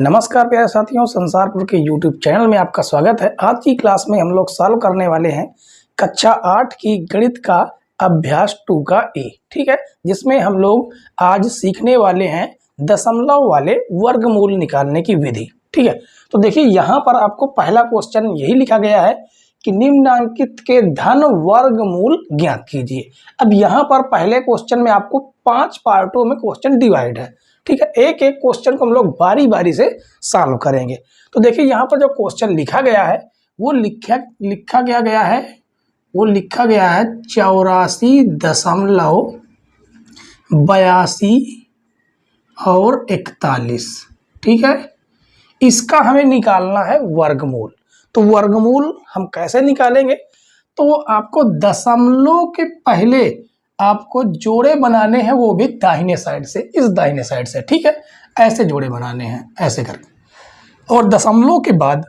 नमस्कार प्यारे साथियों, संसारपुर के YouTube चैनल में आपका स्वागत है। आज की क्लास में हम लोग सॉल्व करने वाले हैं कक्षा 8 की गणित का अभ्यास 2 का ए। ठीक है, जिसमें हम लोग आज सीखने वाले हैं दशमलव वाले वर्गमूल निकालने की विधि। ठीक है, तो देखिए यहाँ पर आपको पहला क्वेश्चन यही लिखा गया है कि निम्नांकित के धन वर्गमूल ज्ञात कीजिए। अब यहाँ पर पहले क्वेश्चन में आपको 5 पार्टों में क्वेश्चन डिवाइड है। ठीक है, एक एक क्वेश्चन को हम लोग बारी बारी से सॉल्व करेंगे। तो देखिए यहाँ पर जो क्वेश्चन लिखा गया है वो लिखा गया है 84.82 और 41। ठीक है, इसका हमें निकालना है वर्गमूल। तो वर्गमूल हम कैसे निकालेंगे? तो आपको दशमलव के पहले आपको जोड़े बनाने हैं, वो भी दाहिने साइड से, इस दाहिने साइड से। ठीक है, ऐसे जोड़े बनाने हैं, ऐसे करके। और दशमलव के बाद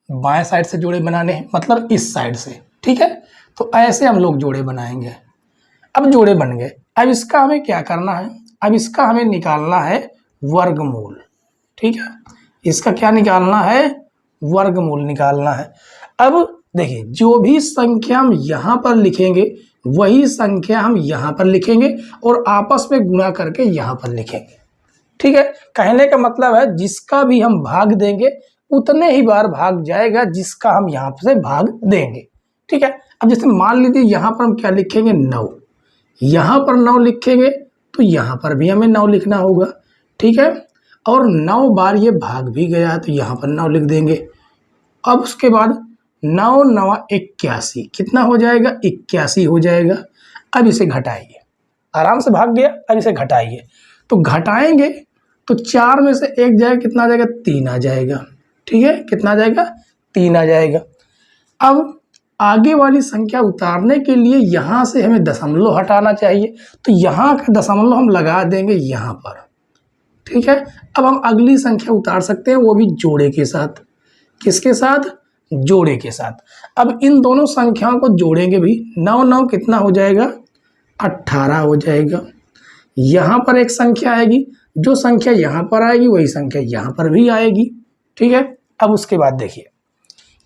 बाएं साइड से जोड़े बनाने हैं, मतलब इस साइड से। ठीक है, तो ऐसे हम लोग जोड़े बनाएंगे। अब जोड़े बन गए, अब इसका हमें क्या करना है? अब इसका हमें निकालना है वर्गमूल। ठीक है, इसका क्या निकालना है? वर्गमूल निकालना है। अब देखिए, जो भी संख्या हम यहाँ पर लिखेंगे वही संख्या हम यहाँ पर लिखेंगे और आपस में गुणा करके यहाँ पर लिखेंगे। ठीक है, कहने का मतलब है जिसका भी हम भाग देंगे उतने ही बार भाग जाएगा जिसका हम यहाँ से भाग देंगे। ठीक है, अब जैसे मान लीजिए यहाँ पर हम क्या लिखेंगे? 9। यहाँ पर 9 लिखेंगे तो यहाँ पर भी हमें 9 लिखना होगा। ठीक है, और 9 बार ये भाग भी गया तो यहाँ पर 9 लिख देंगे। अब उसके बाद 9 9 81, कितना हो जाएगा? 81 हो जाएगा। अब इसे घटाइए, आराम से भाग गया, अब इसे घटाइए। तो घटाएंगे तो 4 में से 1 जाएगा, कितना आ जाएगा? 3 आ जाएगा। ठीक है, कितना आ जाएगा? 3 आ जाएगा। अब आगे वाली संख्या उतारने के लिए यहाँ से हमें दशमलव हटाना चाहिए, तो यहाँ का दशमलव हम लगा देंगे यहाँ पर। ठीक है, अब हम अगली संख्या उतार सकते हैं, वो भी जोड़े के साथ। किसके साथ? जोड़े के साथ। अब इन दोनों संख्याओं को जोड़ेंगे भी। 9 9 कितना हो जाएगा? 18 हो जाएगा। यहाँ पर एक संख्या आएगी, जो संख्या यहाँ पर आएगी वही संख्या यहाँ पर भी आएगी। ठीक है, अब उसके बाद देखिए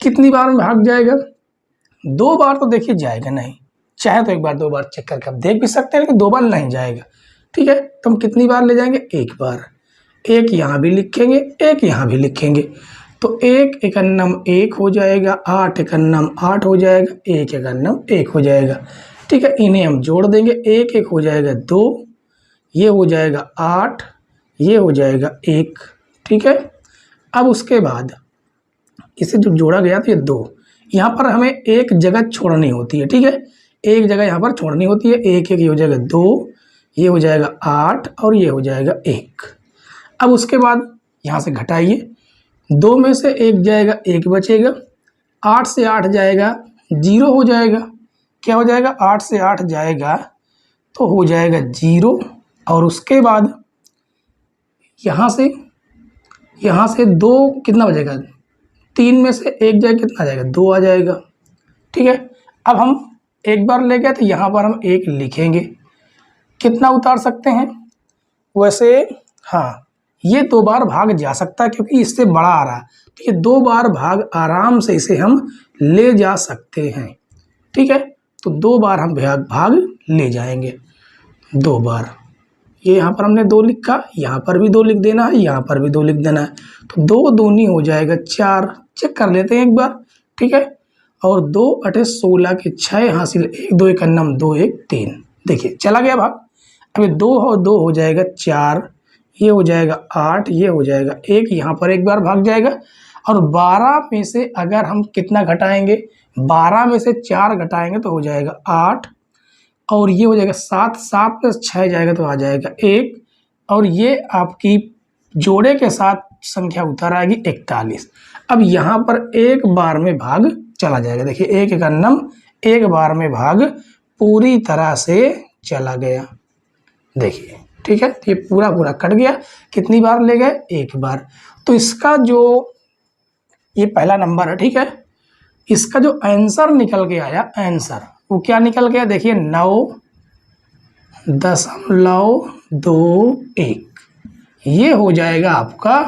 कितनी बार में भाग जाएगा? 2 बार तो देखिए जाएगा नहीं, चाहे तो 1 बार 2 बार चेक करके आप देख भी सकते हैं, लेकिन 2 बार नहीं जाएगा। ठीक है, तो हम कितनी बार ले जाएंगे? 1 बार। 1 यहाँ भी लिखेंगे, 1 यहाँ भी लिखेंगे, तो 1 एकन्नम 1 हो जाएगा, 8 एकन्नम 8 हो जाएगा, 1 एकन्नम 1 हो जाएगा। ठीक है, इन्हें हम जोड़ देंगे, 1 1 हो जाएगा 2, ये हो जाएगा 8, ये हो जाएगा 1। ठीक है, अब उसके बाद इसे जो जोड़ा गया तो ये 2, यहाँ पर हमें एक जगह छोड़नी होती है। ठीक है, एक जगह यहाँ पर छोड़नी होती है। 1 1 ये हो जाएगा 2, ये हो जाएगा 8 और ये हो जाएगा 1। अब उसके बाद यहाँ से घटाइए, 2 में से 1 जाएगा, 1 बचेगा। 8 से 8 जाएगा, 0 हो जाएगा। क्या हो जाएगा? 8 से 8 जाएगा तो हो जाएगा 0। और उसके बाद यहाँ से 2 कितना बचेगा? 3 में से 1 जाएगा, कितना आ जाएगा? 2 आ जाएगा। ठीक है, अब हम एक बार ले गए तो यहाँ पर हम 1 लिखेंगे। कितना उतार सकते हैं? वैसे हाँ, ये 2 बार भाग जा सकता है क्योंकि इससे बड़ा आ रहा है, तो ये 2 बार भाग आराम से इसे हम ले जा सकते हैं। ठीक है, तो 2 बार हम भाग ले जाएंगे, 2 बार। ये यहाँ पर हमने 2 लिखा, यहाँ पर भी 2 लिख देना है, यहाँ पर भी 2 लिख देना है, तो 2 दूनी हो जाएगा 4। चेक कर लेते हैं एक बार। ठीक है, और 2 8 16 के 6 हासिल, 1 2 एकन्नम 2 1 3। देखिए चला गया भाग। अब 2 हो जाएगा 4, ये हो जाएगा 8, ये हो जाएगा 1, यहाँ पर एक बार भाग जाएगा। और 12 में से अगर हम कितना घटाएंगे? 12 में से 4 घटाएंगे तो हो जाएगा 8, और ये हो जाएगा 7, 7 में 6 जाएगा तो आ जाएगा 1, और ये आपकी जोड़े के साथ संख्या उतर आएगी 41। अब यहाँ पर एक बार में भाग चला जाएगा। देखिए 1 एकन्नम 1 बार में भाग पूरी तरह से चला गया। देखिए, ठीक है, ये पूरा कट गया। कितनी बार ले गए? 1 बार। तो इसका जो ये पहला नंबर है, ठीक है, इसका जो आंसर निकल के आया, आंसर वो क्या निकल गया? देखिए 9.21, ये हो जाएगा आपका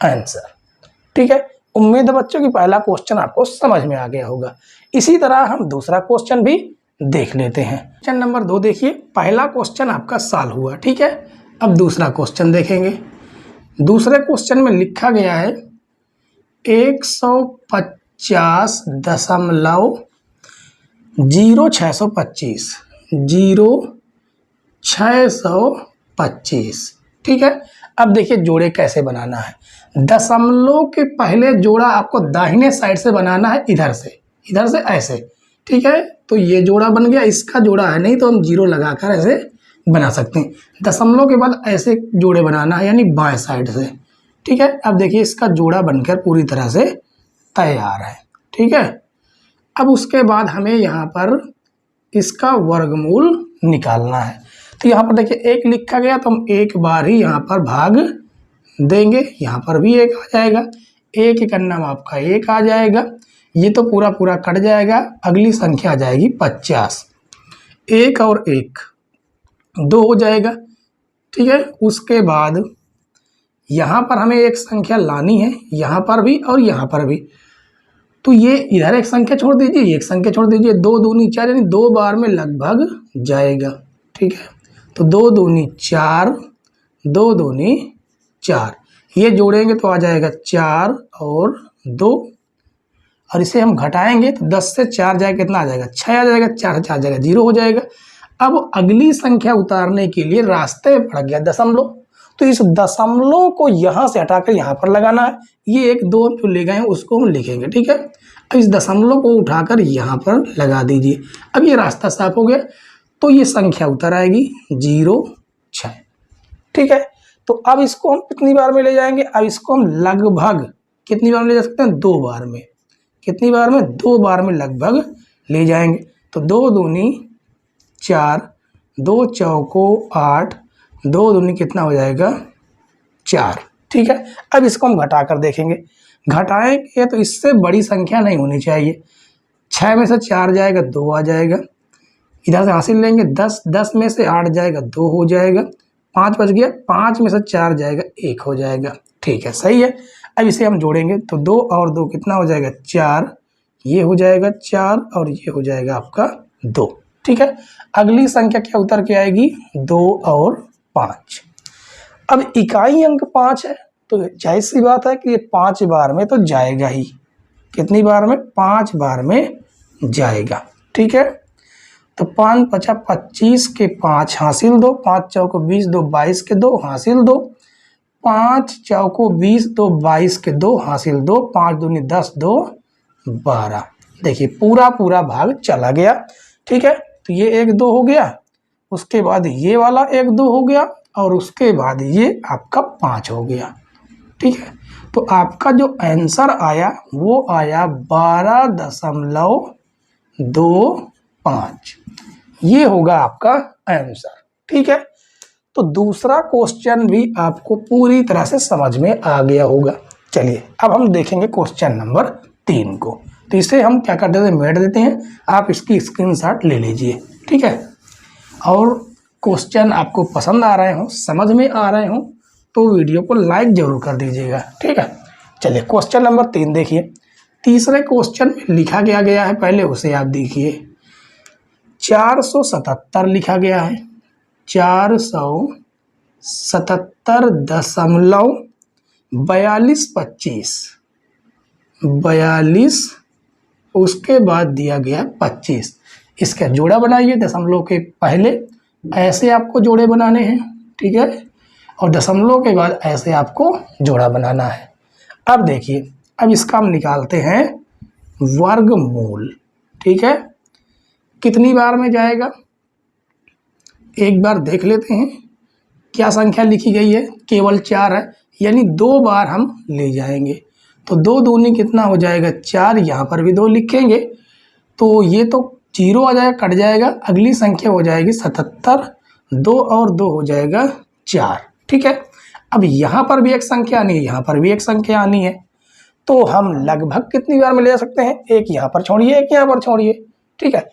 आंसर। ठीक है, उम्मीद है बच्चों की पहला क्वेश्चन आपको समझ में आ गया होगा। इसी तरह हम दूसरा क्वेश्चन भी देख लेते हैं। क्वेश्चन नंबर 2 देखिए, पहला क्वेश्चन आपका सॉल्व हुआ। ठीक है, अब दूसरा क्वेश्चन देखेंगे। दूसरे क्वेश्चन में लिखा गया है 150,0625 ठीक है। अब देखिए जोड़े कैसे बनाना है। दशमलव के पहले जोड़ा आपको दाहिने साइड से बनाना है, इधर से ऐसे। ठीक है, तो ये जोड़ा बन गया, इसका जोड़ा है नहीं तो हम जीरो लगाकर ऐसे बना सकते हैं। दशमलव के बाद ऐसे जोड़े बनाना है, यानी बाएं साइड से। ठीक है, अब देखिए इसका जोड़ा बनकर पूरी तरह से तैयार है। ठीक है, अब उसके बाद हमें यहाँ पर इसका वर्गमूल निकालना है। तो यहाँ पर देखिए 1 लिखा गया, तो हम एक बार ही यहाँ पर भाग देंगे। यहाँ पर भी 1 आ जाएगा, 1 एक अन्नम आपका 1 आ जाएगा। ये तो पूरा पूरा कट जाएगा, अगली संख्या आ जाएगी 50। 1 और 1 2 हो जाएगा। ठीक है, उसके बाद यहाँ पर हमें एक संख्या लानी है, यहाँ पर भी और यहाँ पर भी। तो ये इधर एक संख्या छोड़ दीजिए, ये एक संख्या छोड़ दीजिए। 2 दूनी 4, यानी 2 बार में लगभग जाएगा। ठीक है, तो 2 दूनी 4, 2 दूनी 4, ये जोड़ेंगे तो आ जाएगा 4 और 2, और इसे हम घटाएंगे तो 10 से 4 जाएगा, कितना आ जाएगा 6 आ जाएगा, 4 से 4 जाएगा 0 हो जाएगा। अब अगली संख्या उतारने के लिए रास्ते में पड़ गया दशमलव, तो इस दशमलव को यहाँ से हटाकर यहाँ पर लगाना है। ये 1 2 जो ले गए हैं उसको हम लिखेंगे। ठीक है, अब इस दशमलव को उठाकर यहाँ पर लगा दीजिए। अब ये रास्ता साफ हो गया, तो ये संख्या उतर आएगी 0 6। ठीक है, तो अब इसको हम कितनी बार में ले जाएंगे? अब इसको हम लगभग कितनी बार में ले जा सकते हैं? 2 बार में। कितनी बार में? 2 बार में लगभग ले जाएंगे। तो 2 दूनी 4, 2 चौको 8, 2 दूनी कितना हो जाएगा 4। ठीक है, अब इसको हम घटा कर देखेंगे। घटाएंगे तो इससे बड़ी संख्या नहीं होनी चाहिए। 6 में से 4 जाएगा 2 आ जाएगा, इधर से हासिल लेंगे 10, 10 में से 8 जाएगा 2 हो जाएगा, 5 बच गया, 5 में से 4 जाएगा 1 हो जाएगा। ठीक है, सही है। अब इसे हम जोड़ेंगे तो 2 और 2 कितना हो जाएगा 4, ये हो जाएगा 4 और ये हो जाएगा आपका 2। ठीक है, अगली संख्या क्या उतर के आएगी? 2 और 5। अब इकाई अंक 5 है, तो जाहिर सी बात है कि ये 5 बार में तो जाएगा ही। कितनी बार में? 5 बार में जाएगा। ठीक है, तो 5 5 25 के 5 हासिल 2, 5 चौको 20, 2 22 के 2 हासिल 2, 5 चौको 20, 2 22 के 2 हासिल 2, 5 दूनी 10, 2 12। देखिए पूरा पूरा भाग चला गया। ठीक है, तो ये 1 2 हो गया, उसके बाद ये वाला 1 2 हो गया, और उसके बाद ये आपका 5 हो गया। ठीक है, तो आपका जो आंसर आया वो आया 12.25, ये होगा आपका आंसर। ठीक है, तो दूसरा क्वेश्चन भी आपको पूरी तरह से समझ में आ गया होगा। चलिए अब हम देखेंगे क्वेश्चन नंबर 3 को। तो इसे हम क्या कर देते हैं? मेट देते हैं। आप इसकी स्क्रीनशॉट ले लीजिए। ठीक है, और क्वेश्चन आपको पसंद आ रहे हो, समझ में आ रहे हो, तो वीडियो को लाइक जरूर कर दीजिएगा। ठीक है, चलिए क्वेश्चन नंबर 3 देखिए। तीसरे क्वेश्चन में लिखा गया है, पहले उसे आप देखिए। 477 लिखा गया है, 477.4225, 42, उसके बाद दिया गया 25। इसका जोड़ा बनाइए दशमलव के पहले, ऐसे आपको जोड़े बनाने हैं। ठीक है, और दशमलव के बाद ऐसे आपको जोड़ा बनाना है। अब देखिए, अब इसका हम निकालते हैं वर्गमूल। ठीक है, कितनी बार में जाएगा एक बार देख लेते हैं। क्या संख्या लिखी गई है? केवल 4 है, यानी 2 बार हम ले जाएंगे। तो 2 दूनी कितना हो जाएगा 4, यहाँ पर भी 2 लिखेंगे तो ये तो 0 आ जाएगा, कट जाएगा। अगली संख्या हो जाएगी 77, 2 और 2 हो जाएगा 4। ठीक है, अब यहाँ पर भी एक संख्या आनी है, यहाँ पर भी एक संख्या आनी है, तो हम लगभग कितनी बार में ले जा सकते हैं? एक यहाँ पर छोड़िए, एक यहाँ पर छोड़िए। ठीक है,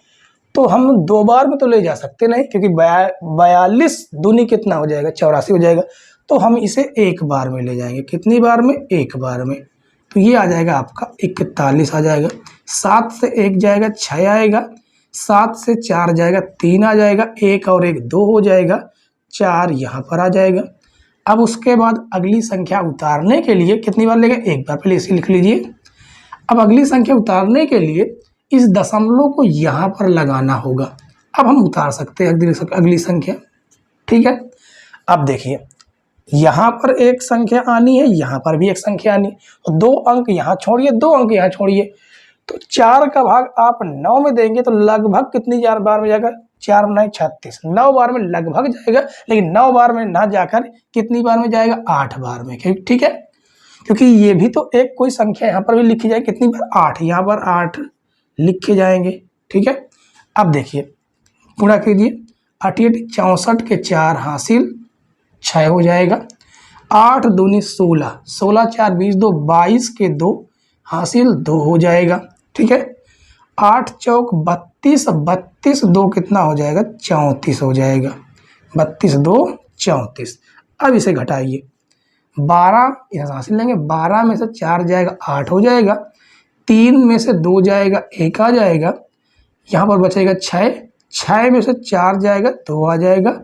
तो हम 2 बार में तो ले जा सकते नहीं, क्योंकि 42 दूनी कितना हो जाएगा 84 हो जाएगा। तो हम इसे एक बार में ले जाएंगे। कितनी बार में? एक बार में। तो ये आ जाएगा आपका 41 आ जाएगा। 7 से 1 जाएगा 6 आएगा, 7 से 4 जाएगा 3 आ जाएगा, 1 और 1 2 हो जाएगा, 4 यहाँ पर आ जाएगा। अब उसके बाद अगली संख्या उतारने के लिए कितनी बार लेंगे? एक बार। पहले इसे लिख लीजिए। अब अगली संख्या उतारने के लिए इस दशमलव को यहाँ पर लगाना होगा। अब हम उतार सकते हैं अगली संख्या। ठीक है, अब देखिए यहाँ पर एक संख्या आनी है, यहाँ पर भी एक संख्या आनी है, तो 2 अंक यहाँ छोड़िए, 2 अंक यहाँ छोड़िए, तो 4 का भाग आप 9 में देंगे तो लगभग कितनी बार में जाएगा? 4 9 36, 9 बार में लगभग जाएगा, लेकिन 9 बार में ना जाकर कितनी बार में जाएगा? 8 बार में। ठीक है, क्योंकि ये भी तो एक कोई संख्या यहाँ पर भी लिखी जाए, कितनी बार? 8, यहाँ पर 8 लिखे जाएंगे। ठीक है, अब देखिए पूरा कीजिए। 8 64 के 4 हासिल 6 हो जाएगा। 8 दूनी 16, 16 4 20 2 22 के 2 हासिल 2 हो जाएगा। ठीक है, 8 चौक 32, 32 2 कितना हो जाएगा? 34 हो जाएगा। 32 2 34। अब इसे घटाइए। 12 यहाँ हासिल लेंगे, 12 में से 4 जाएगा 8 हो जाएगा, 3 में से 2 जाएगा 1 आ जाएगा, यहाँ पर बचेगा 6, 6 में से 4 जाएगा 2 आ जाएगा।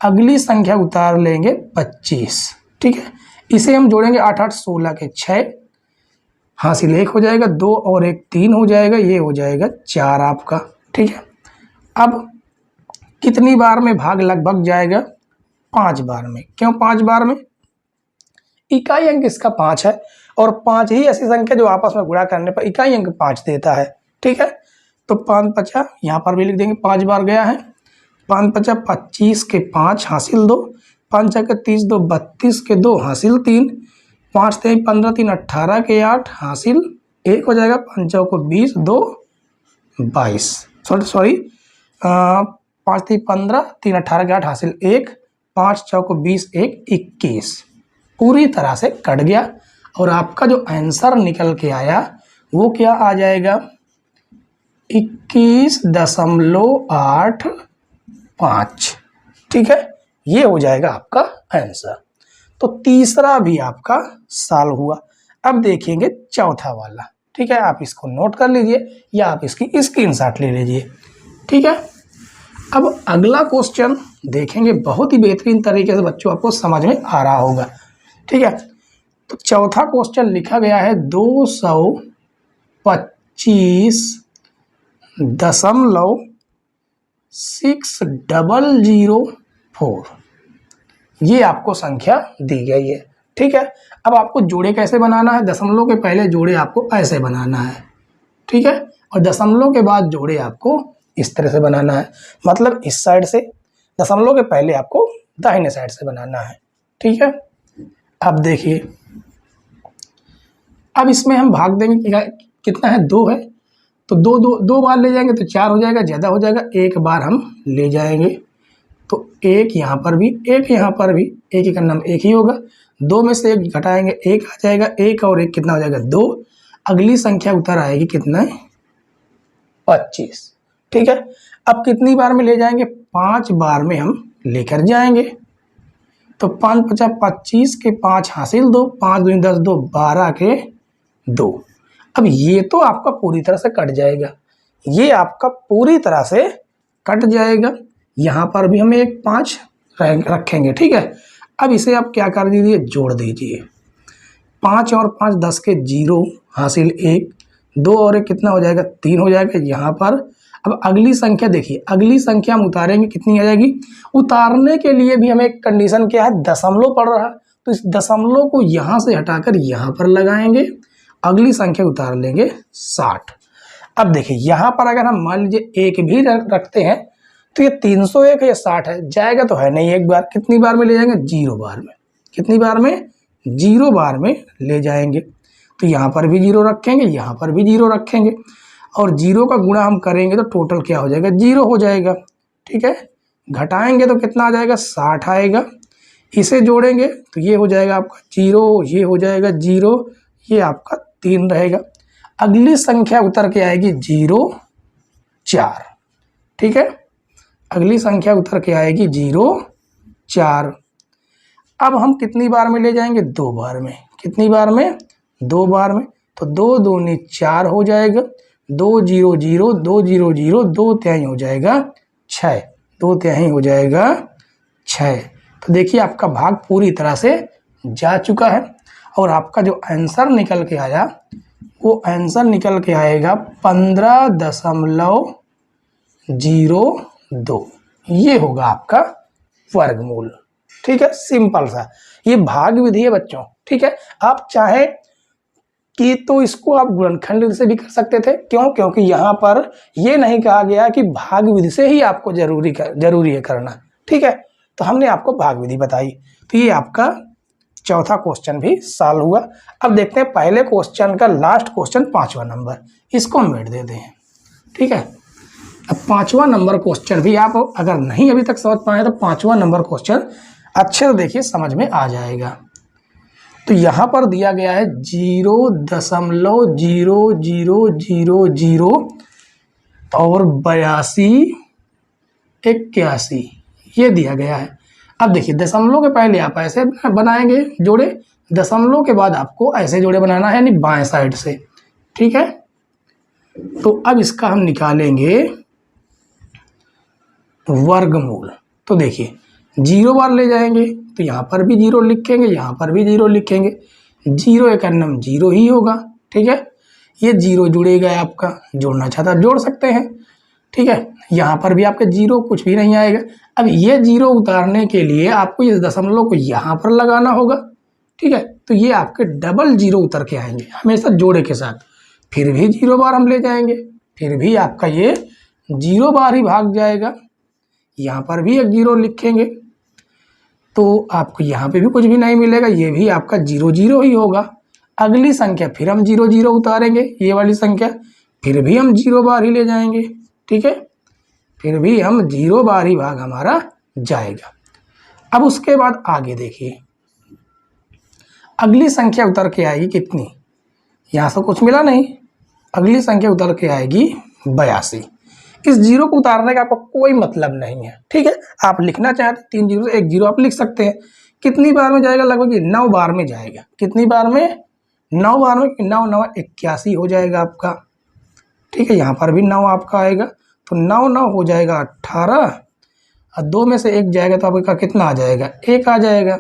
अगली संख्या उतार लेंगे 25। ठीक है, इसे हम जोड़ेंगे 8 8 16 के 6 हासिल 1 हो जाएगा, 2 और 1 3 हो जाएगा, ये हो जाएगा 4 आपका। ठीक है, अब कितनी बार में भाग लगभग जाएगा? 5 बार में। क्यों 5 बार में? इकाई अंक इसका 5 है और 5 ही ऐसी संख्या जो आपस में गुणा करने पर इकाई अंक 5 देता है। ठीक है, तो 5 5 यहाँ पर भी लिख देंगे, 5 बार गया है। 5 5 25 के 5 हासिल 2, 5 के 30 2 32 के 2 हासिल 3, 5 3 15 3 18 के 8 हासिल 1 हो जाएगा, 5 को 20 2 22, सॉरी 5 3 15 3 18 के 8 हासिल 1, 5 4 को 20 1 21। पूरी तरह से कट गया और आपका जो आंसर निकल के आया वो क्या आ जाएगा? 21.85। ठीक है, ये हो जाएगा आपका आंसर। तो तीसरा भी आपका सॉल्व हुआ। अब देखेंगे चौथा वाला। ठीक है, आप इसको नोट कर लीजिए या आप इसकी स्क्रीनशॉट ले लीजिए। ठीक है, अब अगला क्वेश्चन देखेंगे, बहुत ही बेहतरीन तरीके से बच्चों आपको समझ में आ रहा होगा। ठीक है, तो चौथा क्वेश्चन लिखा गया है 225.6004, ये आपको संख्या दी गई है। ठीक है, अब आपको जोड़े कैसे बनाना है? दशमलव के पहले जोड़े आपको ऐसे बनाना है। ठीक है, और दशमलव के बाद जोड़े आपको इस तरह से बनाना है, मतलब इस साइड से, दशमलव के पहले आपको दाहिने साइड से बनाना है। ठीक है, अब देखिए, अब इसमें हम भाग देंगे, कितना है? 2 है, तो 2 बार ले जाएंगे तो 4 हो जाएगा, ज़्यादा हो जाएगा, 1 बार हम ले जाएंगे तो 1 यहाँ पर भी, 1 यहाँ पर भी, 1 का नाम 1 ही होगा। 2 में से 1 घटाएंगे 1 आ जाएगा, 1 और 1 कितना हो जाएगा? 2। अगली संख्या उतर आएगी कितना है? 25। ठीक है, अब कितनी बार में ले जाएंगे? 5 बार में हम लेकर जाएंगे। तो 5 50 25 के 5 हासिल 2, 5 2 10 2 12 के 2। अब ये तो आपका पूरी तरह से कट जाएगा, ये आपका पूरी तरह से कट जाएगा। यहाँ पर भी हम एक 5 रखेंगे। ठीक है, अब इसे आप क्या कर दीजिए? जोड़ दीजिए। 5 और 5 10 के 0 हासिल 1, 2 और 1 कितना हो जाएगा? 3 हो जाएगा यहाँ पर। अब अगली संख्या देखिए, अगली संख्या हम उतारेंगे, कितनी आ जाएगी? उतारने के लिए भी हमें एक कंडीशन क्या है? दशमलव पड़ रहा है, तो इस दशमलव को यहाँ से हटाकर यहाँ पर लगाएंगे, अगली संख्या उतार लेंगे 60। अब देखिए यहाँ पर अगर हम मान लीजिए 1 भी रखते हैं तो ये 301 या 60 है, जाएगा तो है नहीं। एक बार कितनी बार में ले जाएंगे? 0 बार में। कितनी बार में? 0 बार में ले जाएंगे। तो यहाँ पर भी 0 रखेंगे, यहाँ पर भी 0 रखेंगे, और 0 का गुणा हम करेंगे तो टोटल क्या हो जाएगा? 0 हो जाएगा। ठीक है, घटाएंगे तो कितना आ जाएगा? 60 आएगा। इसे जोड़ेंगे तो ये हो जाएगा आपका 0, ये हो जाएगा 0, ये आपका 3 रहेगा। अगली संख्या उतर के आएगी 0 4। ठीक है, अगली संख्या उतर के आएगी 0 4। अब हम कितनी बार में ले जाएंगे? 2 बार में। कितनी बार में? 2 बार में। तो 2 दूनी 4 हो जाएगा, 2 0 0 2 0 0 2 तिहाई हो जाएगा 6, 2 तिहाई हो जाएगा 6। तो देखिए आपका भाग पूरी तरह से जा चुका है और आपका जो आंसर निकल के आया वो आंसर निकल के आएगा 15.02। ये होगा आपका वर्गमूल। ठीक है, सिंपल सा ये भाग विधि है बच्चों। ठीक है, आप चाहे कि तो इसको आप गुणनखंड से भी कर सकते थे। क्यों? क्योंकि यहाँ पर ये नहीं कहा गया कि भाग विधि से ही आपको जरूरी है करना। ठीक है, तो हमने आपको भाग विधि बताई। तो ये आपका चौथा क्वेश्चन भी सॉल्व हुआ। अब देखते हैं पहले क्वेश्चन का लास्ट क्वेश्चन 5वां नंबर, इसको हम मिट देते हैं। ठीक है, अब 5वां नंबर क्वेश्चन भी आप अगर नहीं अभी तक समझ पाए तो 5वां नंबर क्वेश्चन अच्छे से देखिए, समझ में आ जाएगा। तो यहाँ पर दिया गया है 0.0000 और 8281 ये दिया गया है। अब देखिए दशमलव के पहले आप ऐसे बनाएंगे जोड़े, दशमलव के बाद आपको ऐसे जोड़े बनाना है, यानी बाएं साइड से। ठीक है, तो अब इसका हम निकालेंगे वर्गमूल। तो देखिए 0 बार ले जाएंगे तो यहाँ पर भी 0 लिखेंगे, यहाँ पर भी 0 लिखेंगे, 0 एक अन्नम 0 ही होगा। ठीक है, ये 0 जुड़ेगा, आपका जोड़ना चाहता जोड़ सकते हैं। ठीक है, यहाँ पर भी आपके 0 कुछ भी नहीं आएगा। अब ये 0 उतारने के लिए आपको इस दशमलव को यहाँ पर लगाना होगा। ठीक है, तो ये आपके डबल 0 उतर के आएंगे हमेशा जोड़े के साथ। फिर भी 0 बार हम ले जाएंगे, फिर भी आपका ये 0 बार ही भाग जाएगा। यहाँ पर भी एक 0 लिखेंगे तो आपको यहाँ पे भी कुछ भी नहीं मिलेगा, ये भी आपका 0 0 ही होगा। अगली संख्या फिर हम 0 0 उतारेंगे, ये वाली संख्या, फिर भी हम 0 बार ही ले जाएंगे। ठीक है, फिर भी हम 0 बार ही भाग हमारा जाएगा। अब उसके बाद आगे देखिए, अगली संख्या उतर के आएगी कितनी? यहाँ से कुछ मिला नहीं, अगली संख्या उतर के आएगी 82। इस 0 को उतारने का आपको कोई मतलब नहीं है। ठीक है, आप लिखना चाहें तो 3 0 से 1 0 आप लिख सकते हैं। कितनी बार में जाएगा? लगभग 9 बार में जाएगा। कितनी बार में? 9 बार में। 9 9 81 हो जाएगा आपका। ठीक है, यहाँ पर भी 9 आपका आएगा, तो 9 9 हो जाएगा 18 और 2 में से 1 जाएगा तो आपका कितना आ जाएगा? 1 आ जाएगा।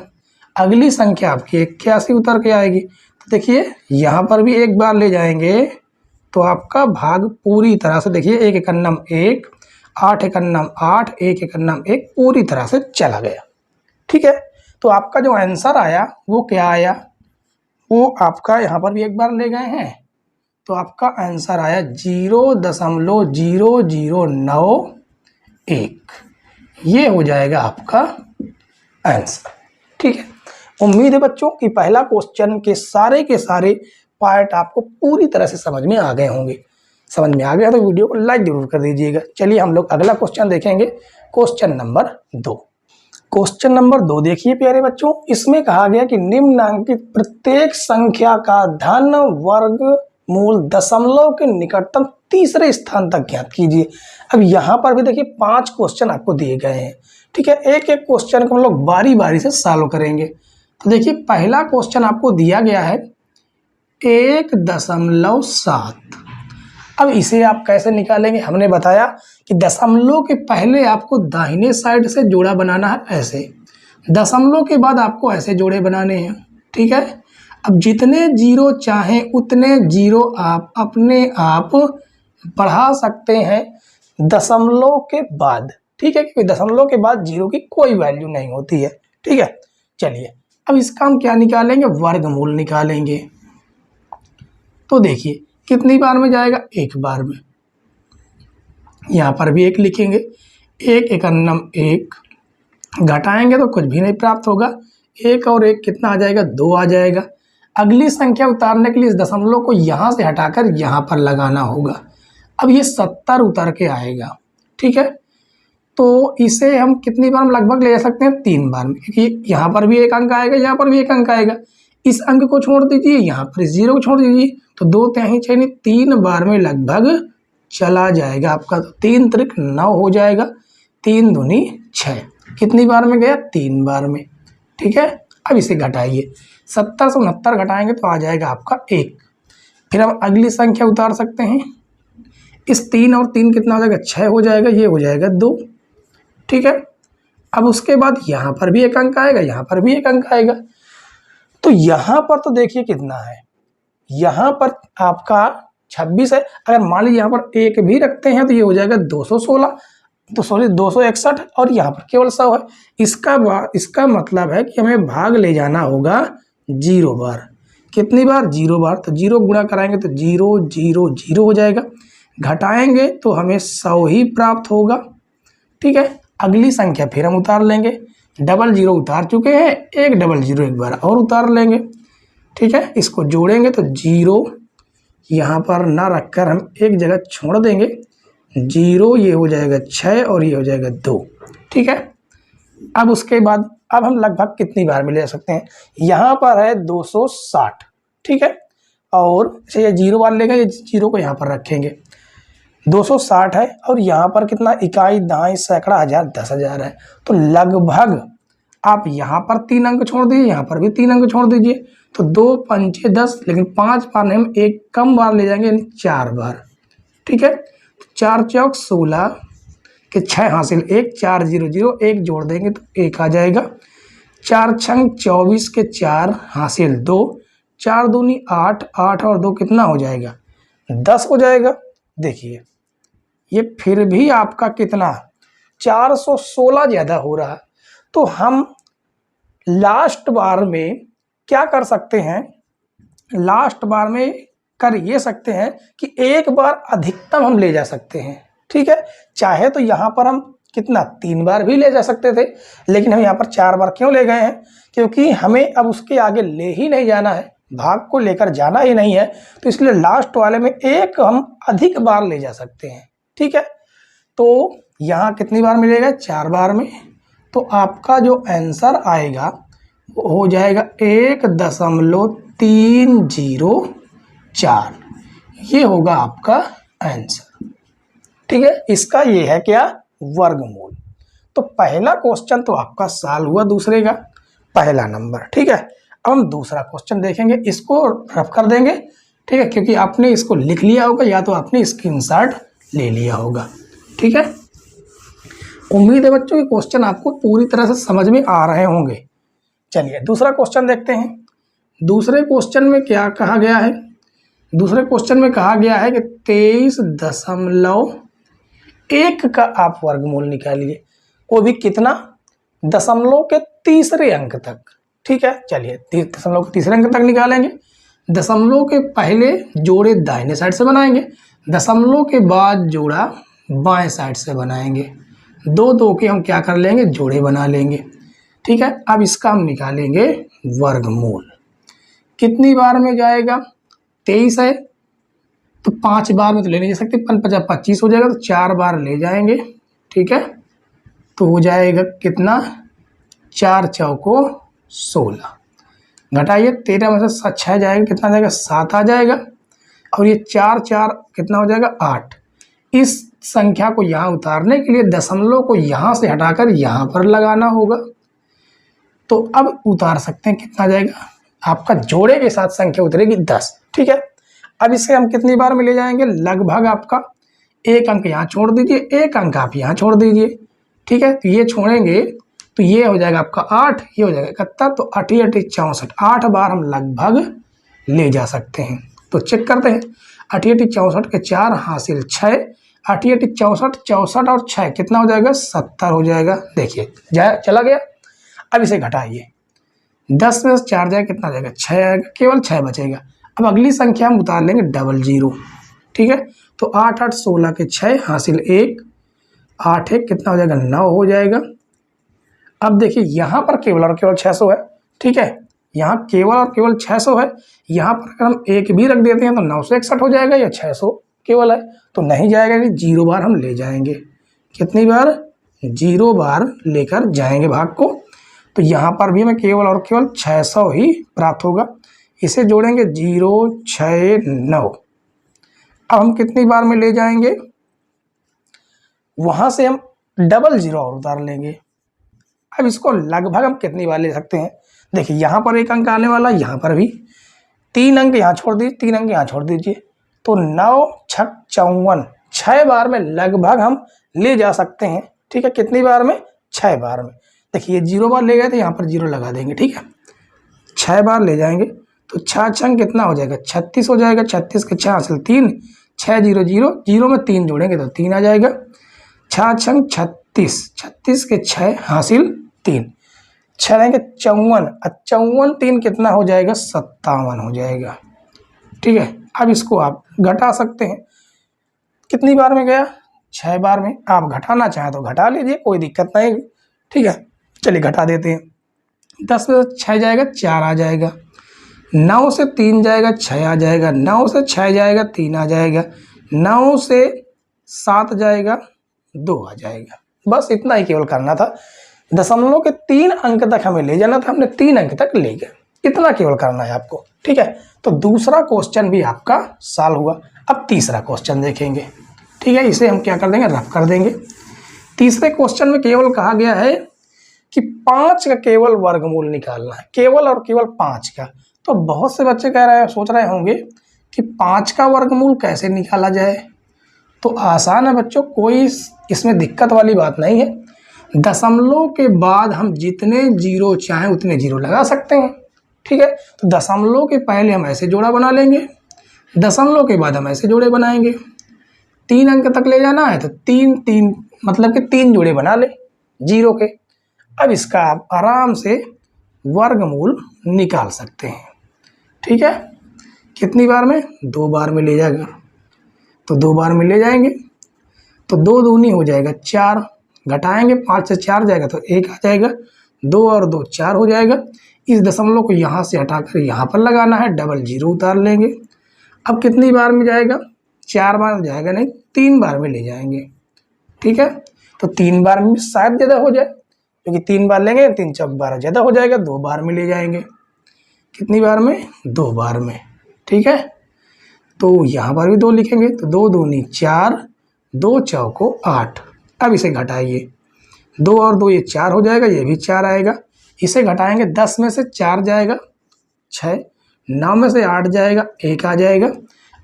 अगली संख्या आपकी 81 उतर के आएगी। तो देखिए यहाँ पर भी 1 बार ले जाएंगे तो आपका भाग पूरी तरह से देखिए 1 एक अन्नम 1, 8 एक अन्नम 8, 1 एक अन्नम 1 पूरी तरह से चला गया। ठीक है, तो आपका जो आंसर आया वो क्या आया? वो आपका यहाँ पर भी 1 बार ले गए हैं तो आपका आंसर आया 0.0091। ये हो जाएगा आपका आंसर। ठीक है, उम्मीद है बच्चों कि पहला क्वेश्चन के सारे पार्ट आपको पूरी तरह से समझ में आ गए होंगे। समझ में आ गया तो वीडियो को लाइक जरूर कर दीजिएगा। चलिए हम लोग अगला क्वेश्चन देखेंगे, क्वेश्चन नंबर 2। क्वेश्चन नंबर 2 देखिए प्यारे बच्चों, इसमें कहा गया कि निम्नलिखित प्रत्येक संख्या का धन वर्गमूल दशमलव के निकटतम तीसरे स्थान तक ज्ञात कीजिए। अब यहाँ पर भी देखिए 5 क्वेश्चन आपको दिए गए हैं। ठीक है, एक एक क्वेश्चन को हम लोग बारी बारी से सॉल्व करेंगे। तो देखिए पहला क्वेश्चन आपको दिया गया है 1.7। अब इसे आप कैसे निकालेंगे? हमने बताया कि दशमलव के पहले आपको दाहिने साइड से जोड़ा बनाना है, ऐसे दशमलव के बाद आपको ऐसे जोड़े बनाने हैं। ठीक है, अब जितने 0 चाहें उतने 0 आप अपने आप बढ़ा सकते हैं दशमलव के बाद। ठीक है, क्योंकि दशमलव के बाद 0 की कोई वैल्यू नहीं होती है। ठीक है, चलिए अब इसका हम क्या निकालेंगे? वर्गमूल निकालेंगे। तो देखिए कितनी बार में जाएगा? 1 बार में। यहाँ पर भी 1 लिखेंगे, 1 एक अन्नम 1, घटाएंगे तो कुछ भी नहीं प्राप्त होगा। 1 और 1 कितना आ जाएगा? 2 आ जाएगा। अगली संख्या उतारने के लिए इस दशमलव को यहाँ से हटाकर यहाँ पर लगाना होगा। अब ये 70 उतर के आएगा। ठीक है, तो इसे हम कितनी बार में लगभग ले सकते हैं? 3 बार में, क्योंकि यहाँ पर भी 1 अंक आएगा, यहाँ पर भी 1 अंक आएगा। इस अंक को छोड़ दीजिए, यहाँ पर इस 0 को छोड़ दीजिए, तो 2 तिहाई 6 3 बार में लगभग चला जाएगा आपका। तो 3 त्रिक 9 हो जाएगा, 3 दूनी 6। कितनी बार में गया? 3 बार में। ठीक है, अब इसे घटाइए, 70 से 69 घटाएंगे तो आ जाएगा आपका 1। फिर हम अगली संख्या उतार सकते हैं, इस 3 और 3 कितना हो जाएगा, 6 हो जाएगा, ये हो जाएगा 2। ठीक है, अब उसके बाद यहाँ पर भी एक अंक आएगा, यहाँ पर भी एक अंक आएगा। तो यहाँ पर तो देखिए कितना है, यहाँ पर आपका 26 है। अगर मान लीजिए यहाँ पर एक भी रखते हैं तो ये हो जाएगा 216, तो सॉरी 261, और यहाँ पर केवल 100 है। इसका मतलब है कि हमें भाग ले जाना होगा 0 बार। कितनी बार, 0 बार। तो 0 गुणा कराएंगे तो 0 0 0 हो जाएगा, घटाएंगे तो हमें 100 ही प्राप्त होगा। ठीक है, अगली संख्या फिर हम उतार लेंगे, 00 उतार चुके हैं, 100 एक बार और उतार लेंगे। ठीक है, इसको जोड़ेंगे तो 0 यहाँ पर ना रखकर हम एक जगह छोड़ देंगे, 0 ये हो जाएगा 6 और ये हो जाएगा 2। ठीक है, अब उसके बाद अब हम लगभग कितनी बार में ले सकते हैं, यहाँ पर है 260। ठीक है, और ये 0 बार लेंगे, ये 0 को यहाँ पर रखेंगे, 260 है, और यहाँ पर कितना, इकाई, दहाई, सैकड़ा, हजार, 10,000 है। तो लगभग आप यहाँ पर 3 अंक छोड़ दीजिए, यहाँ पर भी 3 अंक छोड़ दीजिए, तो 2 पंचे 10, लेकिन 5 बार नहीं, हम एक कम बार ले जाएंगे, यानी 4 बार। ठीक है, 4 चौक 16 के 6 हासिल 1, 4 0 0, 1 जोड़ देंगे तो 1 आ जाएगा। 4 छंग 24 के 4 हासिल 2, 4 दूनी 8, 8 और 2 कितना हो जाएगा, 10 हो जाएगा। देखिए ये फिर भी आपका कितना, 416 ज़्यादा हो रहा है। तो हम लास्ट बार में क्या कर सकते हैं, लास्ट बार में कर ये सकते हैं कि एक बार अधिकतम हम ले जा सकते हैं। ठीक है, चाहे तो यहाँ पर हम कितना, 3 बार भी ले जा सकते थे, लेकिन हम यहाँ पर 4 बार क्यों ले गए हैं, क्योंकि हमें अब उसके आगे ले ही नहीं जाना है, भाग को लेकर जाना ही नहीं है, तो इसलिए लास्ट वाले में एक हम अधिक बार ले जा सकते हैं। ठीक है, तो यहाँ कितनी बार मिलेगा, 4 बार में। तो आपका जो आंसर आएगा वो हो जाएगा 1.304, ये होगा आपका आंसर। ठीक है, इसका ये है क्या, वर्गमूल। तो पहला क्वेश्चन तो आपका सॉल्व हुआ, दूसरे का पहला नंबर। ठीक है, अब हम दूसरा क्वेश्चन देखेंगे, इसको रफ कर देंगे। ठीक है, क्योंकि आपने इसको लिख लिया होगा या तो आपने स्क्रीनशॉट ले लिया होगा। ठीक है, उम्मीद है बच्चों कि क्वेश्चन आपको पूरी तरह से समझ में आ रहे होंगे। चलिए दूसरा क्वेश्चन देखते हैं। दूसरे क्वेश्चन में क्या कहा गया है, दूसरे क्वेश्चन में कहा गया है कि 23.1 का आप वर्गमूल निकालिए, वो भी कितना, दशमलव के तीसरे अंक तक। ठीक है, चलिए दशमलव के तीसरे अंक तक निकालेंगे। दशमलव के पहले जोड़े दाहिने साइड से बनाएंगे, दशमलव के बाद जोड़ा बाएं साइड से बनाएंगे, 2 2 के हम क्या कर लेंगे, जोड़े बना लेंगे। ठीक है, अब इसका हम निकालेंगे वर्गमूल। कितनी बार में जाएगा, 23 है तो 5 बार में तो ले नहीं जा सकते, 5 25 हो जाएगा, तो 4 बार ले जाएंगे। ठीक है, तो हो जाएगा कितना, 4 चौको 16, घटाइए 13 में से 6 जाएगा, कितना जाएगा, 7 आ जाएगा, और ये 4 4 कितना हो जाएगा, 8। इस संख्या को यहाँ उतारने के लिए दशमलव को यहाँ से हटाकर यहाँ पर लगाना होगा। तो अब उतार सकते हैं, कितना जाएगा, आपका जोड़े के साथ संख्या उतरेगी 10। ठीक है, अब इसे हम कितनी बार में ले जाएंगे, लगभग आपका 1 अंक यहाँ छोड़ दीजिए, 1 अंक आप यहाँ छोड़ दीजिए। ठीक है, तो ये छोड़ेंगे तो ये हो जाएगा आपका 8, ये हो जाएगा 71, तो 8 8 64, 8 बार हम लगभग ले जा सकते हैं। तो चेक करते हैं, 8 8 64 के 4 हासिल 6, 8 8 64, 64 और 6 कितना हो जाएगा, 70 हो जाएगा। देखिए चला गया। अब इसे घटाइए, 10 में से 4 जाएगा, कितना जाएगा, 6 आएगा, केवल 6 बचेगा। अब अगली संख्या हम उतार लेंगे 00। ठीक है, तो 8 8 16 के 6 हासिल 1, 8 1 कितना हो जाएगा, 9 हो जाएगा। अब देखिए यहाँ पर केवल और केवल 600 है। ठीक है, यहाँ केवल और केवल 600 है, यहाँ पर अगर हम 1 भी रख देते हैं तो 961 हो जाएगा, या 600 केवल है तो नहीं जाएगा, यानी 0 बार हम ले जाएंगे। कितनी बार, 0 बार लेकर जाएंगे भाग को। तो यहाँ पर भी हमें केवल और केवल 600 ही प्राप्त होगा। इसे जोड़ेंगे 0 6 9। अब हम कितनी बार में ले जाएंगे, वहाँ से हम 00 और उतार लेंगे। अब इसको लगभग हम कितनी बार ले सकते हैं, देखिए यहाँ पर एक अंक आने वाला, यहाँ पर भी 3 अंक यहाँ छोड़ दीजिए, 3 अंक यहाँ छोड़ दीजिए, तो 9 छक 54, 6 बार में लगभग हम ले जा सकते हैं। ठीक है, कितनी बार में? 6 बार में। देखिए 0 बार ले गए तो यहाँ पर 0 लगा देंगे। ठीक है, 6 बार ले जाएंगे तो 6 छंग कितना हो जाएगा? 36 हो जाएगा। 36 के 6 हासिल 3, 6 0 0, 0 में 3 जोड़ेंगे तो 3 आ जाएगा। 6 छंग 36, 36 के 6 हासिल 3, 6 रहेंगे 54, 54 3 कितना हो जाएगा? 57 हो जाएगा। ठीक है, अब इसको आप घटा सकते हैं। कितनी बार में गया? 6 बार में। आप घटाना चाहें तो घटा लीजिए, कोई दिक्कत नहीं। ठीक है, चलिए घटा देते हैं। 10 में से 6 जाएगा 4 आ जाएगा, 9 से 3 जाएगा 6 आ जाएगा, 9 से 6 जाएगा 3 आ जाएगा, 9 से 7 जाएगा 2 आ जाएगा। बस इतना ही केवल करना था। दशमलव के 3 अंक तक हमें ले जाना था, हमने 3 अंक तक ले गए। इतना केवल करना है आपको। ठीक है, तो दूसरा क्वेश्चन भी आपका सॉल्व हुआ। अब तीसरा क्वेश्चन देखेंगे। ठीक है, इसे हम क्या कर देंगे? रफ कर देंगे। तीसरे क्वेश्चन में केवल कहा गया है कि 5 का केवल वर्गमूल निकालना है, केवल और केवल 5 का। तो बहुत से बच्चे कह रहे हैं, सोच रहे होंगे कि 5 का वर्गमूल कैसे निकाला जाए। तो आसान है बच्चों, कोई इसमें दिक्कत वाली बात नहीं है। दशमलव के बाद हम जितने जीरो चाहें उतने जीरो लगा सकते हैं। ठीक है, तो दशमलव के पहले हम ऐसे जोड़ा बना लेंगे, दशमलव के बाद हम ऐसे जोड़े बनाएंगे। 3 अंक तक ले जाना है तो 3 3 मतलब कि 3 जोड़े बना ले जीरो के। अब इसका आप आराम से वर्गमूल निकाल सकते हैं। ठीक है, कितनी बार में? 2 बार में ले जाएगा, तो 2 बार में ले जाएंगे तो 2 दूनी हो जाएगा 4, घटाएंगे 5 से 4 जाएगा तो 1 आ जाएगा, 2 और 2 4 हो जाएगा। इस दशमलव को यहाँ से हटाकर यहाँ पर लगाना है, डबल जीरो उतार लेंगे। अब कितनी बार में जाएगा? 4 बार में जाएगा नहीं, 3 बार में ले जाएंगे। ठीक है, तो 3 बार में शायद ज़्यादा हो जाए, क्योंकि 3 बार लेंगे 3 चौक 12 ज़्यादा हो जाएगा। 2 बार में ले जाएंगे। कितनी बार में? 2 बार में। ठीक है, तो यहाँ पर भी 2 लिखेंगे तो 2 दूनी 4, 2 चौको 8। अब इसे घटाइए, 2 और 2 ये 4 हो जाएगा, ये भी 4 आएगा। इसे घटाएंगे, 10 में से 4 जाएगा 6, 9 में से 8 जाएगा 1 आ जाएगा।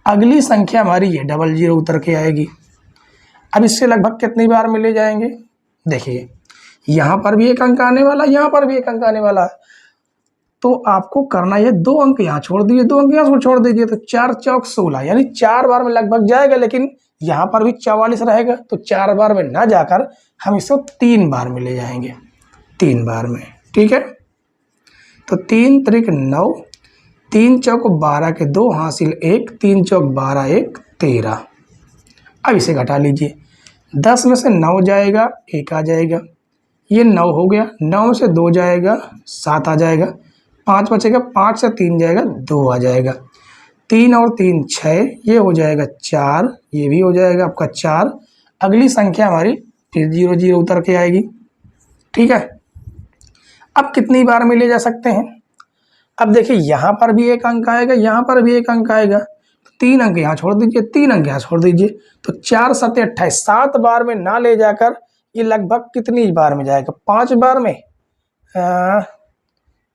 अगली संख्या हमारी ये डबल जीरो उतर के आएगी। अब इससे लगभग कितनी बार में ले जाएंगे? देखिए यहाँ पर भी एक अंक आने वाला, यहाँ पर भी एक अंक आने वाला है। तो आपको करना ये 2 अंक यहाँ छोड़ दीजिए, 2 अंक यहाँ छोड़ दीजिए, तो 4 चौक 16, यानी 4 बार में लगभग जाएगा। लेकिन यहाँ पर भी 44 रहेगा, तो 4 बार में ना जाकर हम इसको 3 बार में ले जाएंगे, 3 बार में। ठीक है, तो 3 त्रिक 9, 3 चौक 12 के 2 हासिल 1, 3 चौक 12 1 13। अब इसे घटा लीजिए, 10 में से 9 जाएगा 1 आ जाएगा, ये 9 हो गया। 9 से 2 जाएगा 7 आ जाएगा, 5 बचेगा, 5 से 3 जाएगा 2 आ जाएगा, 3 और 3 6, ये हो जाएगा 4, ये भी हो जाएगा आपका 4। अगली संख्या हमारी फिर 0 0 उतर के आएगी। ठीक है, अब कितनी बार में ले जा सकते हैं? अब देखिए यहाँ पर भी एक अंक आएगा, यहाँ पर भी एक अंक आएगा, 3 अंक यहाँ छोड़ दीजिए, 3 अंक यहाँ छोड़ दीजिए, तो 4 7 28, 7 बार में ना ले जाकर ये लगभग कितनी बार में जाएगा? 5 बार में।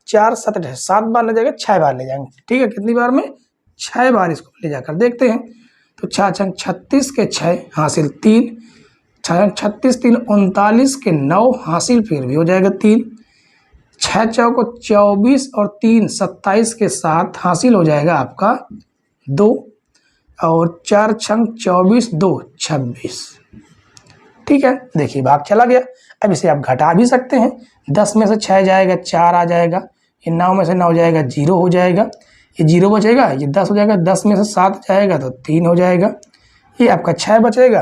4 7 28, 7 बार ले जाएगा, 6 बार ले जाएंगे। ठीक है, कितनी बार में? 6 बार इसको ले जाकर देखते हैं। तो 6 छंग 36 के 6 हासिल 3, 36 3 39 के 9 हासिल फिर भी हो जाएगा 3, 6 चौको 24 और 3 27 के साथ हासिल हो जाएगा आपका 2, और 4 छंग 24 2 26। ठीक है, देखिए भाग चला गया। अब इसे आप घटा भी सकते हैं, 10 में से 6 जाएगा 4 आ जाएगा, ये 9 में से 9 जाएगा 0 हो जाएगा, ये 0 बचेगा, ये 10 हो जाएगा, 10 में से 7 जाएगा तो 3 हो जाएगा, ये आपका 6 बचेगा।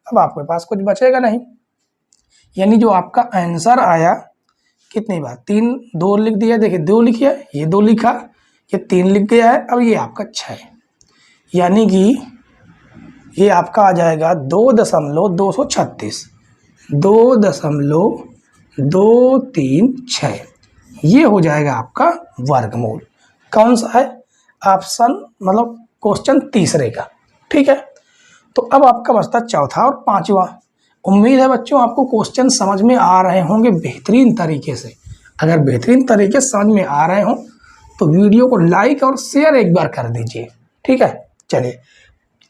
अब आपके पास कुछ बचेगा नहीं, यानी जो आपका आंसर आया कितनी बार? 3 2 लिख दिया, देखिए 2 लिखिए, ये 2 लिखा, ये 3 लिख गया है। अब ये आपका 6, यानी कि ये आपका आ जाएगा 2.236, 2.236, ये हो जाएगा आपका वर्गमूल। कौन सा है? ऑप्शन मतलब क्वेश्चन तीसरे का। ठीक है, तो अब आपका बचता चौथा और पांचवा। उम्मीद है बच्चों आपको क्वेश्चन समझ में आ रहे होंगे बेहतरीन तरीके से। अगर बेहतरीन तरीके से समझ में आ रहे हो तो वीडियो को लाइक और शेयर एक बार कर दीजिए, ठीक है। चलिए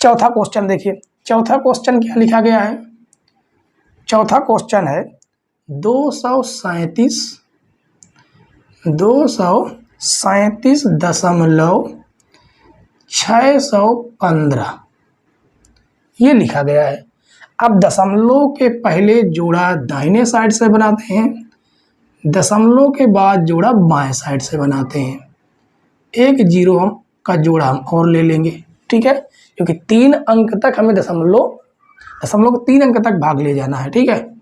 चौथा क्वेश्चन देखिए। चौथा क्वेश्चन क्या लिखा गया है? चौथा क्वेश्चन है 237.615 ये लिखा गया है। अब दशमलव के पहले जोड़ा दाहिने साइड से बनाते हैं, दशमलव के बाद जोड़ा बाएं साइड से बनाते हैं। एक जीरो हम का जोड़ा हम और ले लेंगे, ठीक है, क्योंकि 3 अंक तक हमें दशमलव को 3 अंक तक भाग ले जाना है, ठीक है।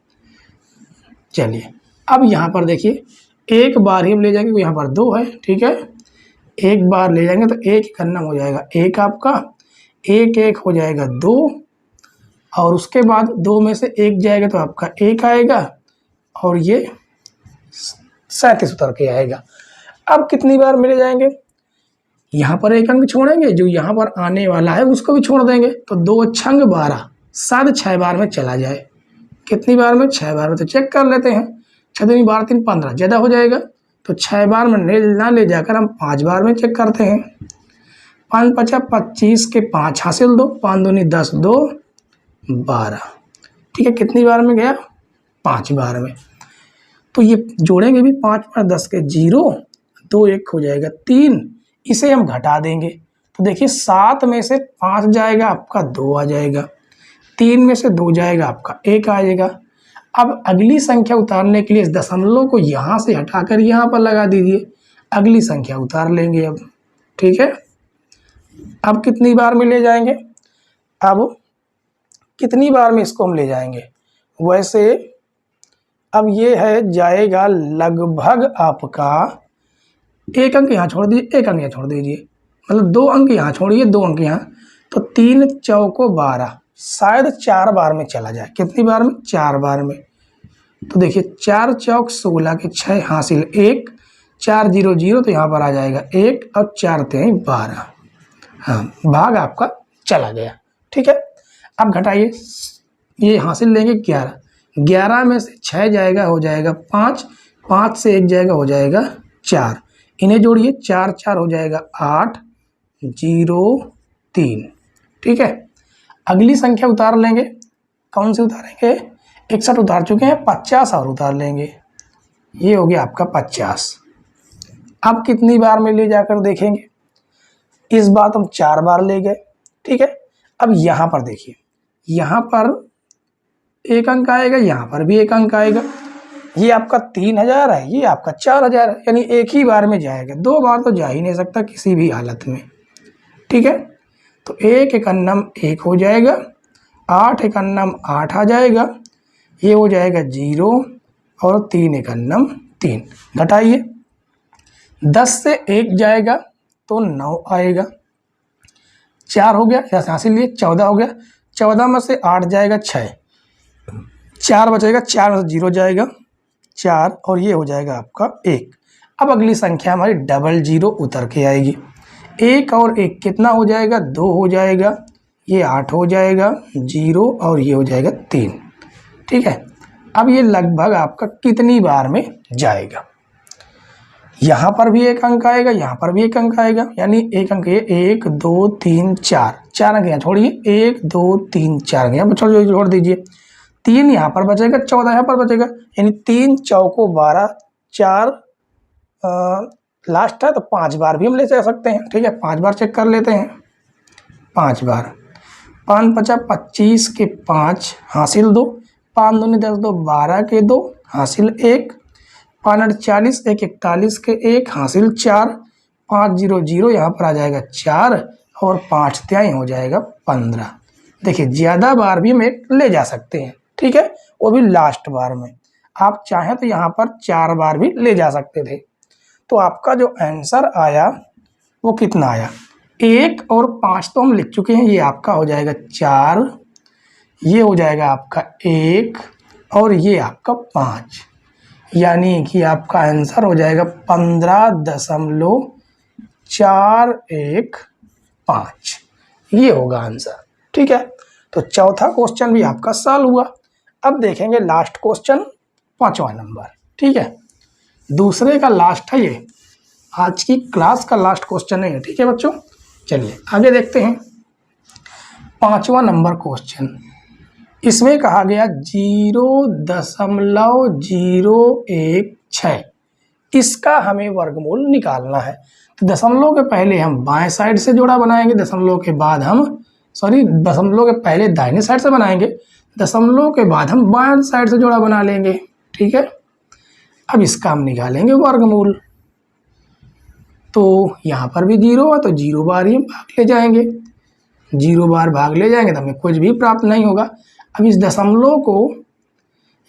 चलिए अब यहाँ पर देखिए एक बार ही हम ले जाएंगे, यहाँ पर 2 है, ठीक है। एक बार ले जाएंगे तो एक कन्नम हो जाएगा 1 आपका, 1 हो जाएगा 2 और उसके बाद 2 में से 1 जाएगा तो आपका 1 आएगा और ये 37 उतर के आएगा। अब कितनी बार मिले जाएंगे? यहाँ पर 1 अंक छोड़ेंगे, जो यहाँ पर आने वाला है उसको भी छोड़ देंगे, तो 2 छंग 12, शायद 6 बार में चला जाए। कितनी बार में? 6 बार में। तो चेक कर लेते हैं, 6 दूनी 12 3 15 ज़्यादा हो जाएगा, तो 6 बार में ना ले जाकर हम 5 बार में चेक करते हैं। 5 5 25 के 5 हासिल 2, 5 दूनी 10 2 12, ठीक है। कितनी बार में गया? 5 बार में। तो ये जोड़ेंगे भी 5 बार, 10 के 0, 2 1 हो जाएगा 3, इसे हम घटा देंगे तो देखिए 7 में से 5 जाएगा आपका 2 आ जाएगा, 3 में से 2 जाएगा आपका 1 आ जाएगा। अब अगली संख्या उतारने के लिए इस दशमलव को यहाँ से हटाकर यहाँ पर लगा दीजिए, अगली संख्या उतार लेंगे अब, ठीक है। अब कितनी बार में ले जाएंगे? अब कितनी बार में इसको हम ले जाएंगे? वैसे अब ये है जाएगा लगभग आपका 1 अंक यहाँ छोड़ दीजिए, 1 अंक यहाँ छोड़ दीजिए, मतलब 2 अंक यहाँ छोड़िए, 2 अंक यहाँ, तो 3 चौको 12, शायद 4 बार में चला जाए। कितनी बार में? 4 बार में। तो देखिए 4 चौक 16 के 6 हासिल 1, 4 0 0 तो यहाँ पर आ जाएगा 1 और 4 3 12, हाँ भाग आपका चला गया, ठीक है। अब घटाइए, ये हासिल लेंगे 11, 11 में से 6 जाएगा हो जाएगा 5, 5 से 1 जाएगा हो जाएगा 4, इन्हें जोड़िए 4 4 हो जाएगा 8 0 3, ठीक है। अगली संख्या उतार लेंगे, कौन सी उतारेंगे? 61 उतार चुके हैं, 50 और उतार लेंगे, ये हो गया आपका 50। अब कितनी बार में ले जाकर देखेंगे? इस बार हम 4 बार ले गए, ठीक है। अब यहाँ पर देखिए, यहाँ पर 1 अंक आएगा, यहाँ पर भी 1 अंक आएगा, ये आपका 3000 है, ये आपका 4000 है, यानी एक ही बार में जाएगा, 2 बार तो जा ही नहीं सकता किसी भी हालत में, ठीक है। तो 1 एकन्नम 1 हो जाएगा, 8 एकन्नम 8 आ जाएगा, ये हो जाएगा 0 और 3 एकन्नम 3। घटाइए, 10 से 1 जाएगा तो 9 आएगा, 4 हो गया, यहाँ हासिल लिए 14 हो गया, 14 में से 8 जाएगा 6, 4 बचेगा, 4 में से 0 जाएगा 4 और ये हो जाएगा आपका 1। अब अगली संख्या हमारी डबल 0 उतर के आएगी, 1 और 1 कितना हो जाएगा? 2 हो जाएगा, ये 8 हो जाएगा 0 और ये हो जाएगा 3, ठीक है। अब ये लगभग आपका कितनी बार में जाएगा? यहाँ पर भी 1 अंक आएगा, यहाँ पर भी 1 अंक आएगा, यानी 1 अंक, ये 1 2 3 4, 4 अंक यहाँ छोड़िए, 1 2 3 4 यहाँ पर छोड़ दीजिए, 3 यहाँ पर बचेगा, 14 यहाँ पर बचेगा, यानी 3 चौको 12, 4 लास्ट है तो 5 बार भी हम ले जा सकते हैं, ठीक है। 5 बार चेक कर लेते हैं, 5 बार, 5 5 25 के 5 हासिल 2, 5 दूनी 10 2 12 के 2 हासिल 1, 5 40 1 41 के 1 हासिल 4, 5 0 0 यहाँ पर आ जाएगा 4 और 5 त्याई हो जाएगा 15। देखिए ज़्यादा बार भी हम एक ले जा सकते हैं, ठीक है, वो भी लास्ट बार में। आप चाहें तो यहाँ पर 4 बार भी ले जा सकते थे। तो आपका जो आंसर आया वो कितना आया? 1 और 5 तो हम लिख चुके हैं, ये आपका हो जाएगा 4, ये हो जाएगा आपका 1 और ये आपका 5, यानी कि आपका आंसर हो जाएगा 15.415, ये होगा आंसर, ठीक है। तो चौथा क्वेश्चन भी आपका सॉल्व हुआ। अब देखेंगे लास्ट क्वेश्चन, 5वां नंबर, ठीक है। दूसरे का लास्ट है ये, आज की क्लास का लास्ट क्वेश्चन है, ठीक है बच्चों। चलिए आगे देखते हैं 5वां नंबर क्वेश्चन। इसमें कहा गया 0.016, इसका हमें वर्गमूल निकालना है। तो दशमलव के पहले हम बाएं साइड से जोड़ा बनाएंगे, दशमलव के बाद हम दशमलव के पहले दाहिने साइड से बनाएंगे, दशमलव के बाद हम बाएं साइड से जोड़ा बना लेंगे, ठीक है। अब इसका हम निकालेंगे वर्गमूल। तो यहाँ पर भी 0 है तो 0 बार ही हम भाग ले जाएंगे, 0 बार भाग ले जाएंगे तो हमें कुछ भी प्राप्त नहीं होगा। अब इस दशमलव को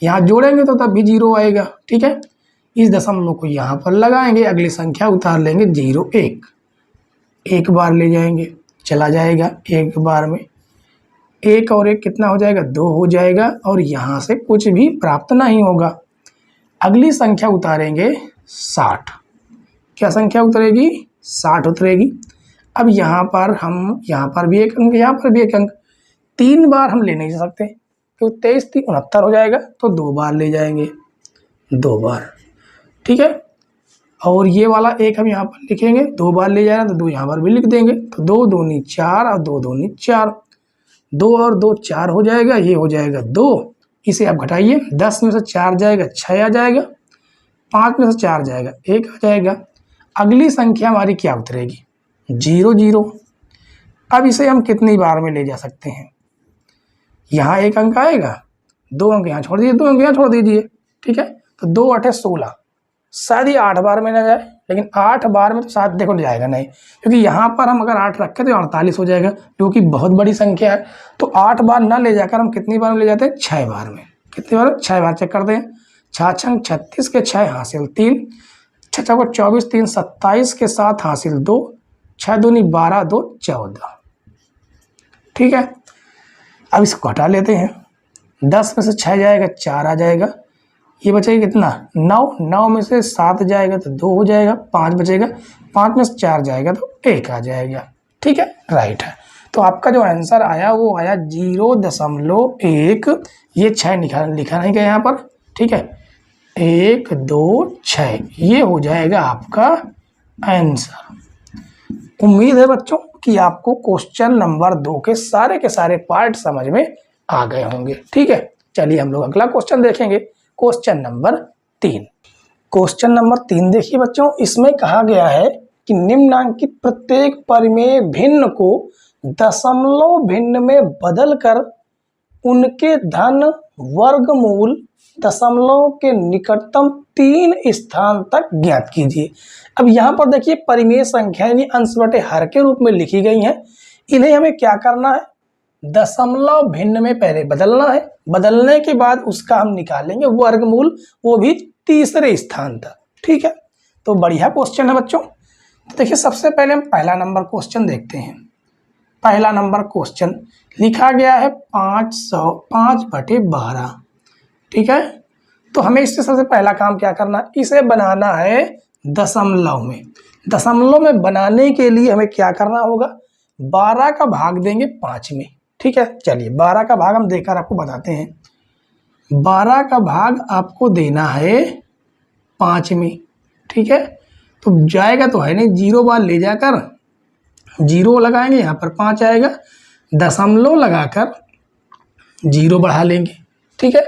यहाँ जोड़ेंगे तो तब भी 0 आएगा, ठीक है। इस दशमलव को यहाँ पर लगाएंगे, अगली संख्या उतार लेंगे 0 1, एक बार ले जाएंगे, चला जाएगा एक बार में, 1 और 1 कितना हो जाएगा 2 हो जाएगा, और यहाँ से कुछ भी प्राप्त नहीं होगा। अगली संख्या उतारेंगे 60, क्या संख्या उतरेगी 60 उतरेगी। अब यहाँ पर भी एक अंक, यहाँ पर भी एक अंक, 3 बार हम ले नहीं जा सकते क्योंकि 23 3 69 हो जाएगा, तो 2 बार ले जाएंगे, 2 बार, ठीक है। और ये वाला 1 हम यहाँ पर लिखेंगे, 2 बार ले जाएगा तो 2 यहाँ पर भी लिख देंगे, तो 2 दूनी 4 और 2 दूनी 4, 2 और 2 4 हो जाएगा, ये हो जाएगा 2। इसे आप घटाइए, 10 में से 4 जाएगा 6 आ जाएगा, 5 में से 4 जाएगा 1 आ जाएगा। अगली संख्या हमारी क्या उतरेगी 0 0। अब इसे हम कितनी बार में ले जा सकते हैं, यहाँ 1 अंक आएगा, 2 अंक यहाँ छोड़ दीजिए, 2 अंक यहाँ छोड़ दीजिए, ठीक है। तो 2 8 16, शायद ये 8 बार में ना जाए, लेकिन 8 बार में तो शायद देखो जाएगा नहीं, क्योंकि यहाँ पर हम अगर 8 रखें तो 48 हो जाएगा, जो कि बहुत बड़ी संख्या है। तो 8 बार ना ले जाकर हम कितनी बार में ले जाते हैं 6 बार में, कितनी बार 6 बार चेक करते हैं। 6 36 के 6 हासिल 3, 6 चौको 24 3 27 के 7 हासिल 2, 6 दूनी 12 2 14, ठीक है। अब इसको घटा लेते हैं, 10 में से 6 जाएगा 4 आ जाएगा, ये बचेगा कितना 9, 9 में से 7 जाएगा तो 2 हो जाएगा, 5 बचेगा, 5 में से 4 जाएगा तो 1 आ जाएगा, ठीक है, राइट है। तो आपका जो आंसर आया वो आया 0.1, ये 6 लिखा नहीं गया यहाँ पर, ठीक है, 1 2 6, ये हो जाएगा आपका आंसर। उम्मीद है बच्चों कि आपको क्वेश्चन नंबर 2 के सारे पार्ट समझ में आ गए होंगे, ठीक है। चलिए हम लोग अगला क्वेश्चन देखेंगे, क्वेश्चन नंबर 3। क्वेश्चन नंबर 3 देखिए बच्चों, इसमें कहा गया है कि निम्नांकित प्रत्येक परिमेय भिन्न को दशमलव भिन्न में बदलकर उनके धन वर्गमूल दशमलव के निकटतम 3 स्थान तक ज्ञात कीजिए। अब यहाँ पर देखिए परिमेय संख्या यानी अंश बटे हर के रूप में लिखी गई हैं, इन्हें हमें क्या करना है दशमलव भिन्न में पहले बदलना है, बदलने के बाद उसका हम निकालेंगे वर्गमूल, वो भी तीसरे स्थान तक, ठीक है। तो बढ़िया क्वेश्चन है बच्चों। तो देखिए सबसे पहले हम पहला नंबर क्वेश्चन देखते हैं। पहला नंबर क्वेश्चन लिखा गया है 5/12, ठीक है। तो हमें इससे सबसे पहला काम क्या करना है, इसे बनाना है दशमलव में। दशमलव में बनाने के लिए हमें क्या करना होगा 12 का भाग देंगे 5 में, ठीक है। चलिए 12 का भाग हम देकर आपको बताते हैं। 12 का भाग आपको देना है 5 में, ठीक है। तो जाएगा तो है नहीं, 0 बार ले जाकर 0 लगाएंगे, यहाँ पर 5 आएगा, दशमलव लगाकर 0 बढ़ा लेंगे, ठीक है।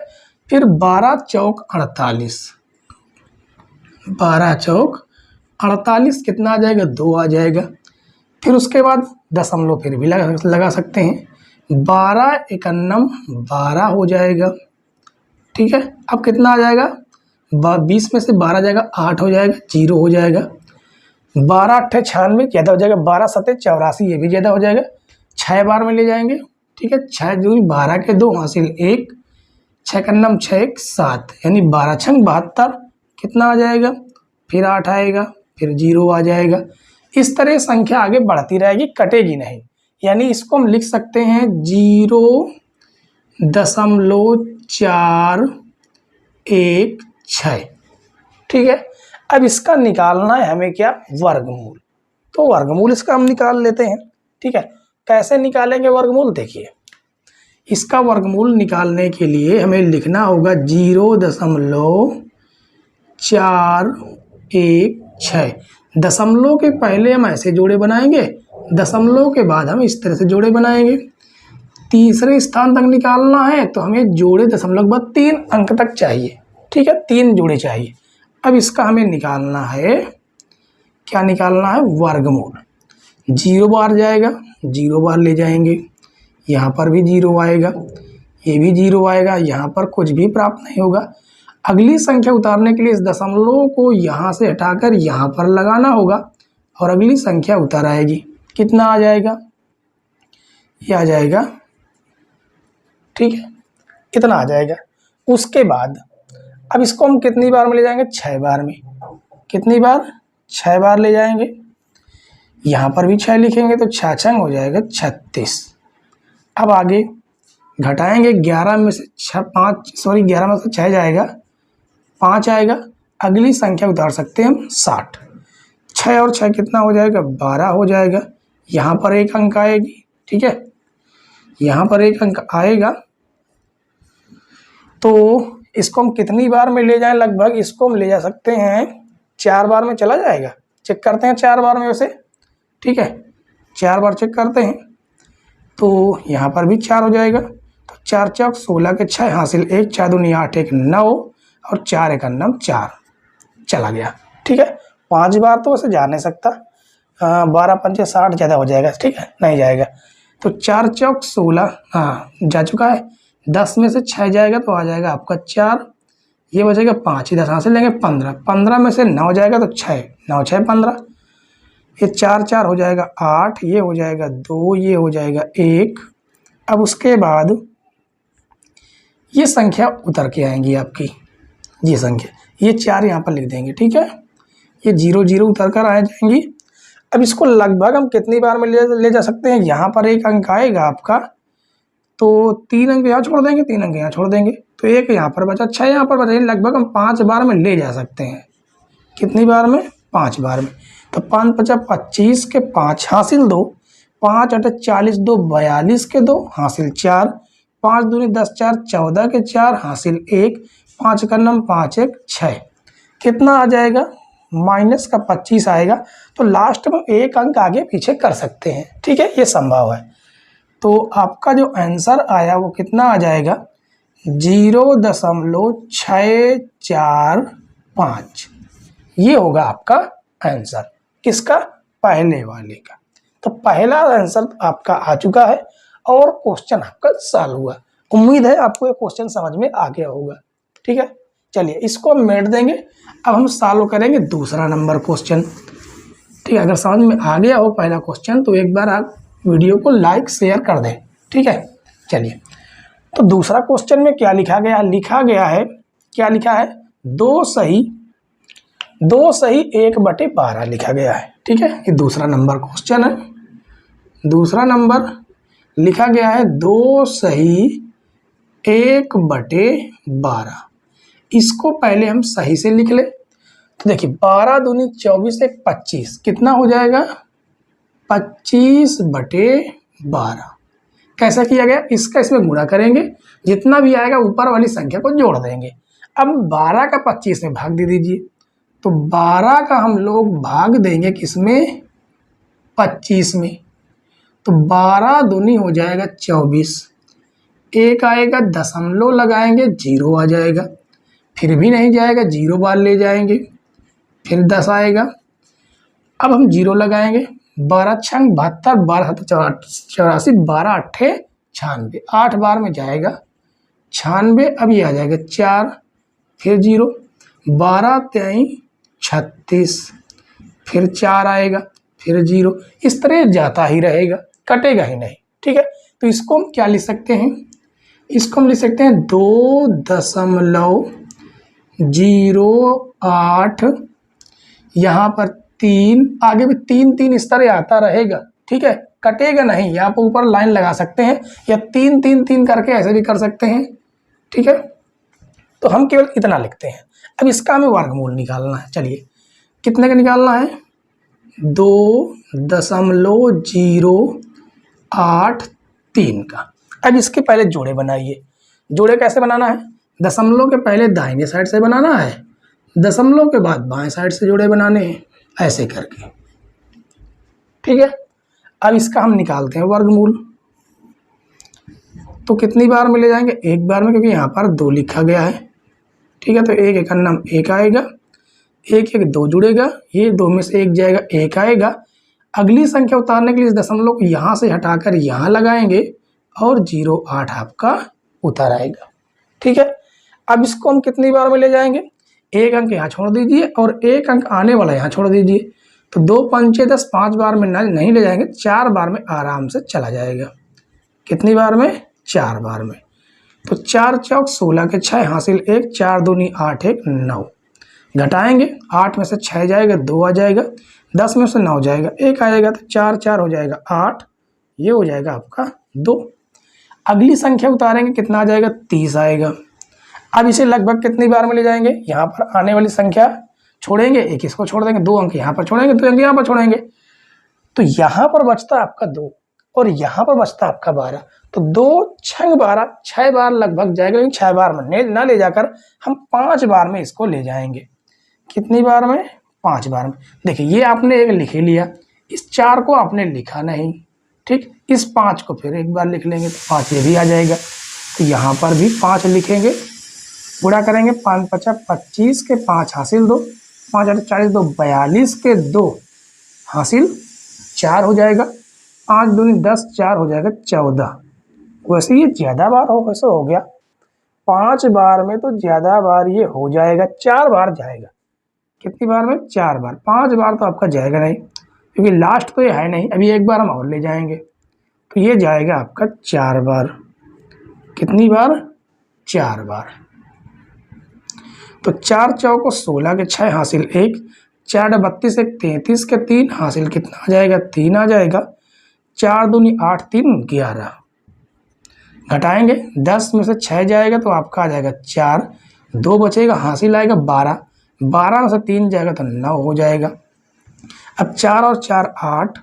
फिर 12 चौक 48, 12 चौक 48 कितना आ जाएगा 2 आ जाएगा। फिर उसके बाद दशमलव फिर भी लगा सकते हैं, 12 51 12 हो जाएगा, ठीक है। अब कितना आ जाएगा 20 में से 12 जाएगा 8 हो जाएगा, 0 हो जाएगा। 12 8 96 ज़्यादा हो जाएगा, 12 7 84 ये भी ज़्यादा हो जाएगा, 6 बार में ले जाएंगे, ठीक है। 6 दूनी 12 के 2 हासिल 1, 6 का 9 6 1 7, यानी 12 6 72 कितना आ जाएगा, फिर 8 आएगा, फिर 0 आ जाएगा। इस तरह संख्या आगे बढ़ती रहेगी, कटेगी नहीं, यानी इसको हम लिख सकते हैं 0.416, ठीक है। अब इसका निकालना है हमें क्या वर्गमूल, तो वर्गमूल इसका हम निकाल लेते हैं, ठीक है। कैसे निकालेंगे वर्गमूल, देखिए इसका वर्गमूल निकालने के लिए हमें लिखना होगा 0.416 4 1 6। दशमलव के पहले हम ऐसे जोड़े बनाएंगे, दशमलव के बाद हम इस तरह से जोड़े बनाएंगे। तीसरे स्थान तक निकालना है तो हमें जोड़े दशमलव के बाद 3 अंक तक चाहिए, ठीक है, 3 जोड़े चाहिए। अब इसका हमें निकालना है, क्या निकालना है, वर्गमूल। 0 बार जाएगा, 0 बार ले जाएंगे, यहाँ पर भी 0 आएगा, ये भी 0 आएगा, यहाँ पर कुछ भी प्राप्त नहीं होगा। अगली संख्या उतारने के लिए इस दशमलव को यहाँ से हटाकर यहाँ पर लगाना होगा और अगली संख्या उतर आएगी। कितना आ जाएगा, ये आ जाएगा, ठीक है, कितना आ जाएगा। उसके बाद अब इसको हम कितनी बार में ले जाएंगे, 6 बार में। कितनी बार, 6 बार ले जाएंगे। यहाँ पर भी 6 लिखेंगे तो 6 छंग हो जाएगा 36। अब आगे घटाएंगे, 11 में से 11 में से 6 जाएगा, 5 आएगा। अगली संख्या उतार सकते हैं हम 60। 6 और 6 कितना हो जाएगा, 12 हो जाएगा। यहाँ पर 1 अंक आएगी, ठीक है, यहाँ पर 1 अंक आएगा। तो इसको हम कितनी बार में ले जाएं, लगभग इसको हम ले जा सकते हैं 4 बार में चला जाएगा। चेक करते हैं 4 बार में वैसे, ठीक है, 4 बार चेक करते हैं तो यहाँ पर भी 4 हो जाएगा। तो 4 चौक 16 के 6 हासिल 1, 4 दूनी 8, 1 9 और 4 1 9 4 चला गया, ठीक है। 5 बार तो वैसे जा नहीं सकता, 12 पंचे 60 ज़्यादा हो जाएगा, ठीक है, नहीं जाएगा। तो 4 चौक 16, हाँ जा चुका है। 10 में से 6 जाएगा तो आ जाएगा आपका 4, ये बचेगा 5, 10 हासिल लेंगे 15, 15 में से 9 जाएगा तो 6, 9 6 15, ये 4 4 हो जाएगा 8, ये हो जाएगा 2, ये हो जाएगा 1। अब उसके बाद ये संख्या उतर के आएंगी आपकी, ये संख्या, ये 4 यहाँ पर लिख देंगे, ठीक है, ये 0 0 उतर कर आ जाएंगी। अब इसको लगभग हम कितनी बार में ले जा सकते हैं, यहाँ पर 1 अंक आएगा आपका तो 3 अंक यहाँ छोड़ देंगे, 3 अंक यहाँ छोड़ देंगे तो 1 यहाँ पर बचा, 6 यहाँ पर बचा, लगभग हम 5 बार में ले जा सकते हैं। कितनी बार में, 5 बार में। तो 5 5 25 के 5 हासिल 2, 5 8 40 2 42 के 2 हासिल 4, 5 दूनी 10 4 14 के 4 हासिल 1, 5 का 9 5 1 6। कितना आ जाएगा, माइनस का 25 आएगा। तो लास्ट में 1 अंक आगे पीछे कर सकते हैं, ठीक है, ये संभव है। तो आपका जो आंसर आया वो कितना आ जाएगा, 0.645, ये होगा आपका आंसर। किसका, पहले वाले का। तो पहला आंसर आपका आ चुका है और क्वेश्चन आपका सॉल्व हुआ। उम्मीद है आपको ये क्वेश्चन समझ में आ गया होगा, ठीक है। चलिए इसको हम मेट देंगे। अब हम सॉल्व करेंगे दूसरा नंबर क्वेश्चन, ठीक है। अगर समझ में आ गया हो पहला क्वेश्चन तो एक बार आप वीडियो को लाइक शेयर कर दें, ठीक है। चलिए तो दूसरा क्वेश्चन में क्या लिखा गया, क्या लिखा है, 2 सही 1/12 लिखा गया है, ठीक है। ये दूसरा नंबर क्वेश्चन है। दूसरा नंबर लिखा गया है 2 सही 1/12। इसको पहले हम सही से लिख ले। तो देखिए 12 दूनी 24 1 25, कितना हो जाएगा, 25/12। कैसा किया गया, इसका इसमें गुणा करेंगे, जितना भी आएगा ऊपर वाली संख्या को जोड़ देंगे। अब 12 का 25 में भाग दे दीजिए। तो 12 का हम लोग भाग देंगे किसमें, 25 में। तो 12 दूनी हो जाएगा 24, 1 आएगा, दशमलव लगाएंगे 0 आ जाएगा, फिर भी नहीं जाएगा, 0 बार ले जाएंगे, फिर 10 आएगा। अब हम 0 लगाएंगे, 12 छंग 72, 12 84, 12 8 96, 8 बार में जाएगा 96। अब ये आ जाएगा 4, फिर 0, 12 23 36, फिर 4 आएगा, फिर 0, इस तरह जाता ही रहेगा, कटेगा ही नहीं, ठीक है। तो इसको हम क्या लिख सकते हैं, इसको हम लिख सकते हैं 2.08, यहाँ पर 3, आगे भी 3 3 इस तरह आता रहेगा, ठीक है, कटेगा नहीं। यहाँ पर ऊपर लाइन लगा सकते हैं या 3 3 3 करके ऐसे भी कर सकते हैं, ठीक है। तो हम केवल इतना लिखते हैं। अब इसका हमें वर्गमूल निकालना है। चलिए कितने का निकालना है, 2.083 का। अब इसके पहले जोड़े बनाइए। जोड़े कैसे बनाना है, दशमलव के पहले दाहिने साइड से बनाना है, दशमलव के बाद बाएं साइड से जोड़े बनाने हैं ऐसे करके, ठीक है। अब इसका हम निकालते हैं वर्गमूल। तो कितनी बार में ले जाएंगे? एक बार में, क्योंकि यहाँ पर 2 लिखा गया है, ठीक है। तो एक एक नाम 1 आएगा, एक एक 2 जुड़ेगा, ये 2 में से 1 जाएगा, 1 आएगा। अगली संख्या उतारने के लिए इस दशमलव को यहाँ से हटाकर यहाँ लगाएंगे और 08 आपका उतर आएगा, ठीक है। अब इसको हम कितनी बार में ले जाएंगे? एक अंक यहाँ छोड़ दीजिए और एक अंक आने वाला यहाँ छोड़ दीजिए। तो 2 पंचे 10, 5 बार में नहीं ले जाएंगे, 4 बार में आराम से चला जाएगा। कितनी बार में? 4 बार में। तो 4 चौक 16 के 6 हासिल 1, 4 दूनी 8 1 9। घटाएंगे, 8 में से 6 जाएगा, 2 आ जाएगा, 10 में से 9 जाएगा, 1 आएगा, तो 4 4 हो जाएगा 8, ये हो जाएगा आपका 2। अगली संख्या उतारेंगे, कितना आ जाएगा? 30 आएगा। अब इसे लगभग कितनी बार में ले जाएंगे? यहाँ पर आने वाली संख्या छोड़ेंगे, एक इसको छोड़ देंगे, 2 अंक यहाँ पर छोड़ेंगे, 2 अंक यहाँ पर छोड़ेंगे। तो यहाँ पर बचता है आपका 2 और यहाँ पर बचता है आपका 12। तो 2 6 12, 6 बार लगभग जाएगा, लेकिन 6 बार में ना ले जाकर हम 5 बार में इसको ले जाएंगे। कितनी बार में? 5 बार में। देखिए ये आपने एक लिख लिया, इस 4 को आपने लिखा नहीं, ठीक। इस 5 को फिर एक बार लिख लेंगे तो 5 ये भी आ जाएगा। तो यहाँ पर भी 5 लिखेंगे, गुणा करेंगे, 5 5 25 के 5 हासिल 2, 5 8 40 2 42 के 2 हासिल 4 हो जाएगा, 5 दूनी 10, 4 हो जाएगा 14। वैसे ये ज़्यादा बार हो, वैसे हो गया 5 बार में, तो ज़्यादा बार ये हो जाएगा, 4 बार जाएगा। कितनी बार में? 4 बार। 5 बार तो आपका जाएगा नहीं, क्योंकि लास्ट तो ये है नहीं, अभी एक बार हम और ले जाएंगे, तो ये जाएगा आपका 4 बार। कितनी बार? 4 बार। तो 4 चौको 16 के 6 हासिल 1, 4 32 1 33 के 3 हासिल कितना आ जाएगा? 3 आ जाएगा, 4 दूनी 8 3 11। घटाएंगे, 10 में से 6 जाएगा तो आपका आ जाएगा 4, 2 बचेगा, हासिल आएगा 12, 12 में से 3 जाएगा तो 9 हो जाएगा। अब 4 और 4 8,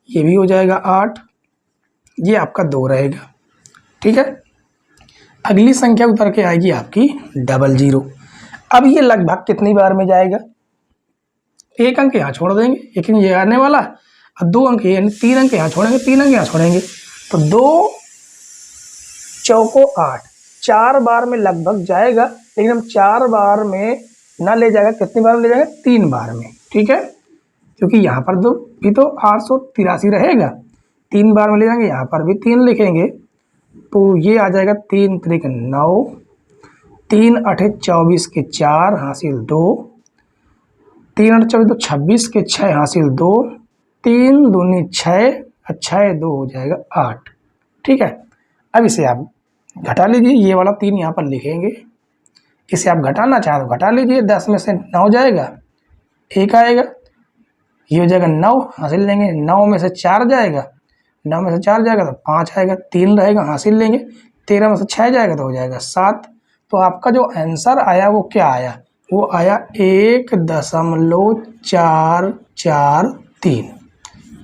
ये भी हो जाएगा 8, ये आपका 2 रहेगा, ठीक है। अगली संख्या उतर के आएगी आपकी 00। अब ये लगभग कितनी बार में जाएगा? एक अंक यहाँ छोड़ देंगे, एक ये आने वाला, अब 2 अंक यानी 3 अंक यहाँ छोड़ेंगे, 3 अंक यहाँ छोड़ेंगे, तो 2 चौको 8, 4 बार में लगभग जाएगा, लेकिन हम 4 बार में ना ले जाएगा, कितनी बार में ले जाएगा? 3 बार में, ठीक है। क्योंकि यहाँ पर भी तो 883 रहेगा, 3 बार में ले जाएंगे, यहाँ पर भी 3 लिखेंगे, तो ये आ जाएगा 3 3 9, 3 8 24 के 4 हासिल 2, 3 8 24 तो 26 के 6 हासिल 2, 3 दूनी 6 और 6 2 हो जाएगा 8, ठीक है। अब इसे आप घटा लीजिए, ये वाला 3 यहाँ पर लिखेंगे, इसे आप घटाना चाहे तो घटा लीजिए, 10 में से 9 जाएगा, 1 आएगा, ये हो जाएगा 9, हासिल लेंगे, 9 में से 4 जाएगा, 9 में से 4 जाएगा तो 5 आएगा, 3 रहेगा, हासिल लेंगे, 13 में से 6 जाएगा तो हो जाएगा 7। तो आपका जो आंसर आया वो क्या आया? वो आया 1.443।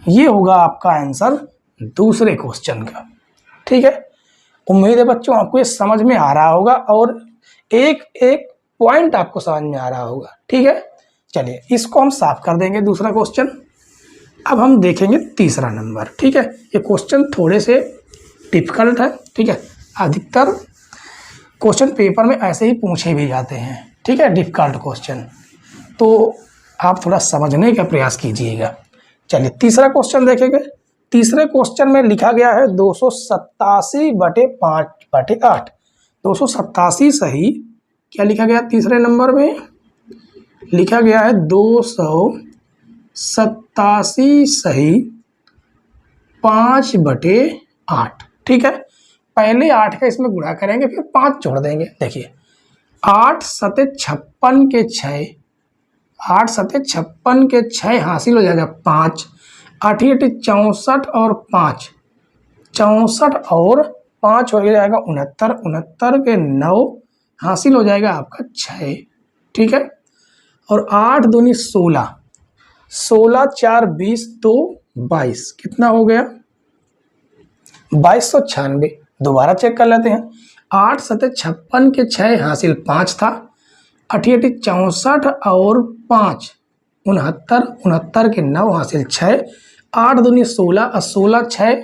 ये होगा आपका आंसर दूसरे क्वेश्चन का, ठीक है। उम्मीद है बच्चों आपको ये समझ में आ रहा होगा और एक एक पॉइंट आपको समझ में आ रहा होगा, ठीक है। चलिए इसको हम साफ कर देंगे, दूसरा क्वेश्चन। अब हम देखेंगे तीसरा नंबर, ठीक है। ये क्वेश्चन थोड़े से डिफिकल्ट है, ठीक है। अधिकतर क्वेश्चन पेपर में ऐसे ही पूछे भी जाते हैं, ठीक है, डिफिकल्ट क्वेश्चन, तो आप थोड़ा समझने का प्रयास कीजिएगा। चलिए तीसरा क्वेश्चन देखेंगे। तीसरे क्वेश्चन में लिखा गया है 287/5/8। 287 सही, क्या लिखा गया? तीसरे नंबर में लिखा गया है 287 सही 5/8, ठीक है। पहले 8 का इसमें गुणा करेंगे, फिर 5 जोड़ देंगे। देखिए 8 सते 56 के 6, 8 सते 56 के 6 हासिल हो जाएगा 5, 8 8 64 और 5, 64 और 5 हो जाएगा 69, 69 के 9 हासिल हो जाएगा आपका 6, ठीक है। और 8 दूनी 16, 16 4 20 2 22, कितना हो गया? 2296। दोबारा चेक कर लेते हैं। 8 सते 56 के 6 हासिल 5 था, अठी अठी 64 और 5 69, 69 के 9 हासिल 6, 8 दूनी 16 और 16 6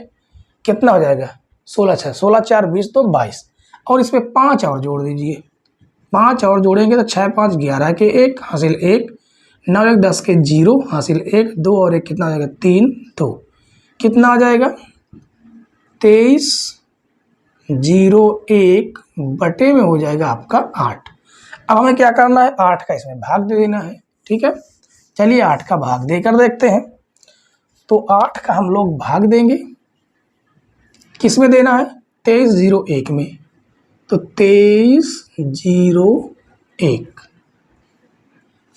कितना हो जाएगा 16 6, 16 4 20 तो 22 और इसमें 5 और जोड़ दीजिए। 5 और जोड़ेंगे तो 6 5 11 के 1 हासिल 1, 9 1 10 के 0 हासिल 1, 2 और 1 कितना आ जाएगा 3 2, कितना आ जाएगा 23 0 1 बटे में हो जाएगा आपका 8। अब हमें क्या करना है 8 का इसमें भाग दे देना है। ठीक है, चलिए 8 का भाग देकर देखते हैं। तो 8 का हम लोग भाग देंगे, किस में देना है 23 0 1 में, तो 23 0 1,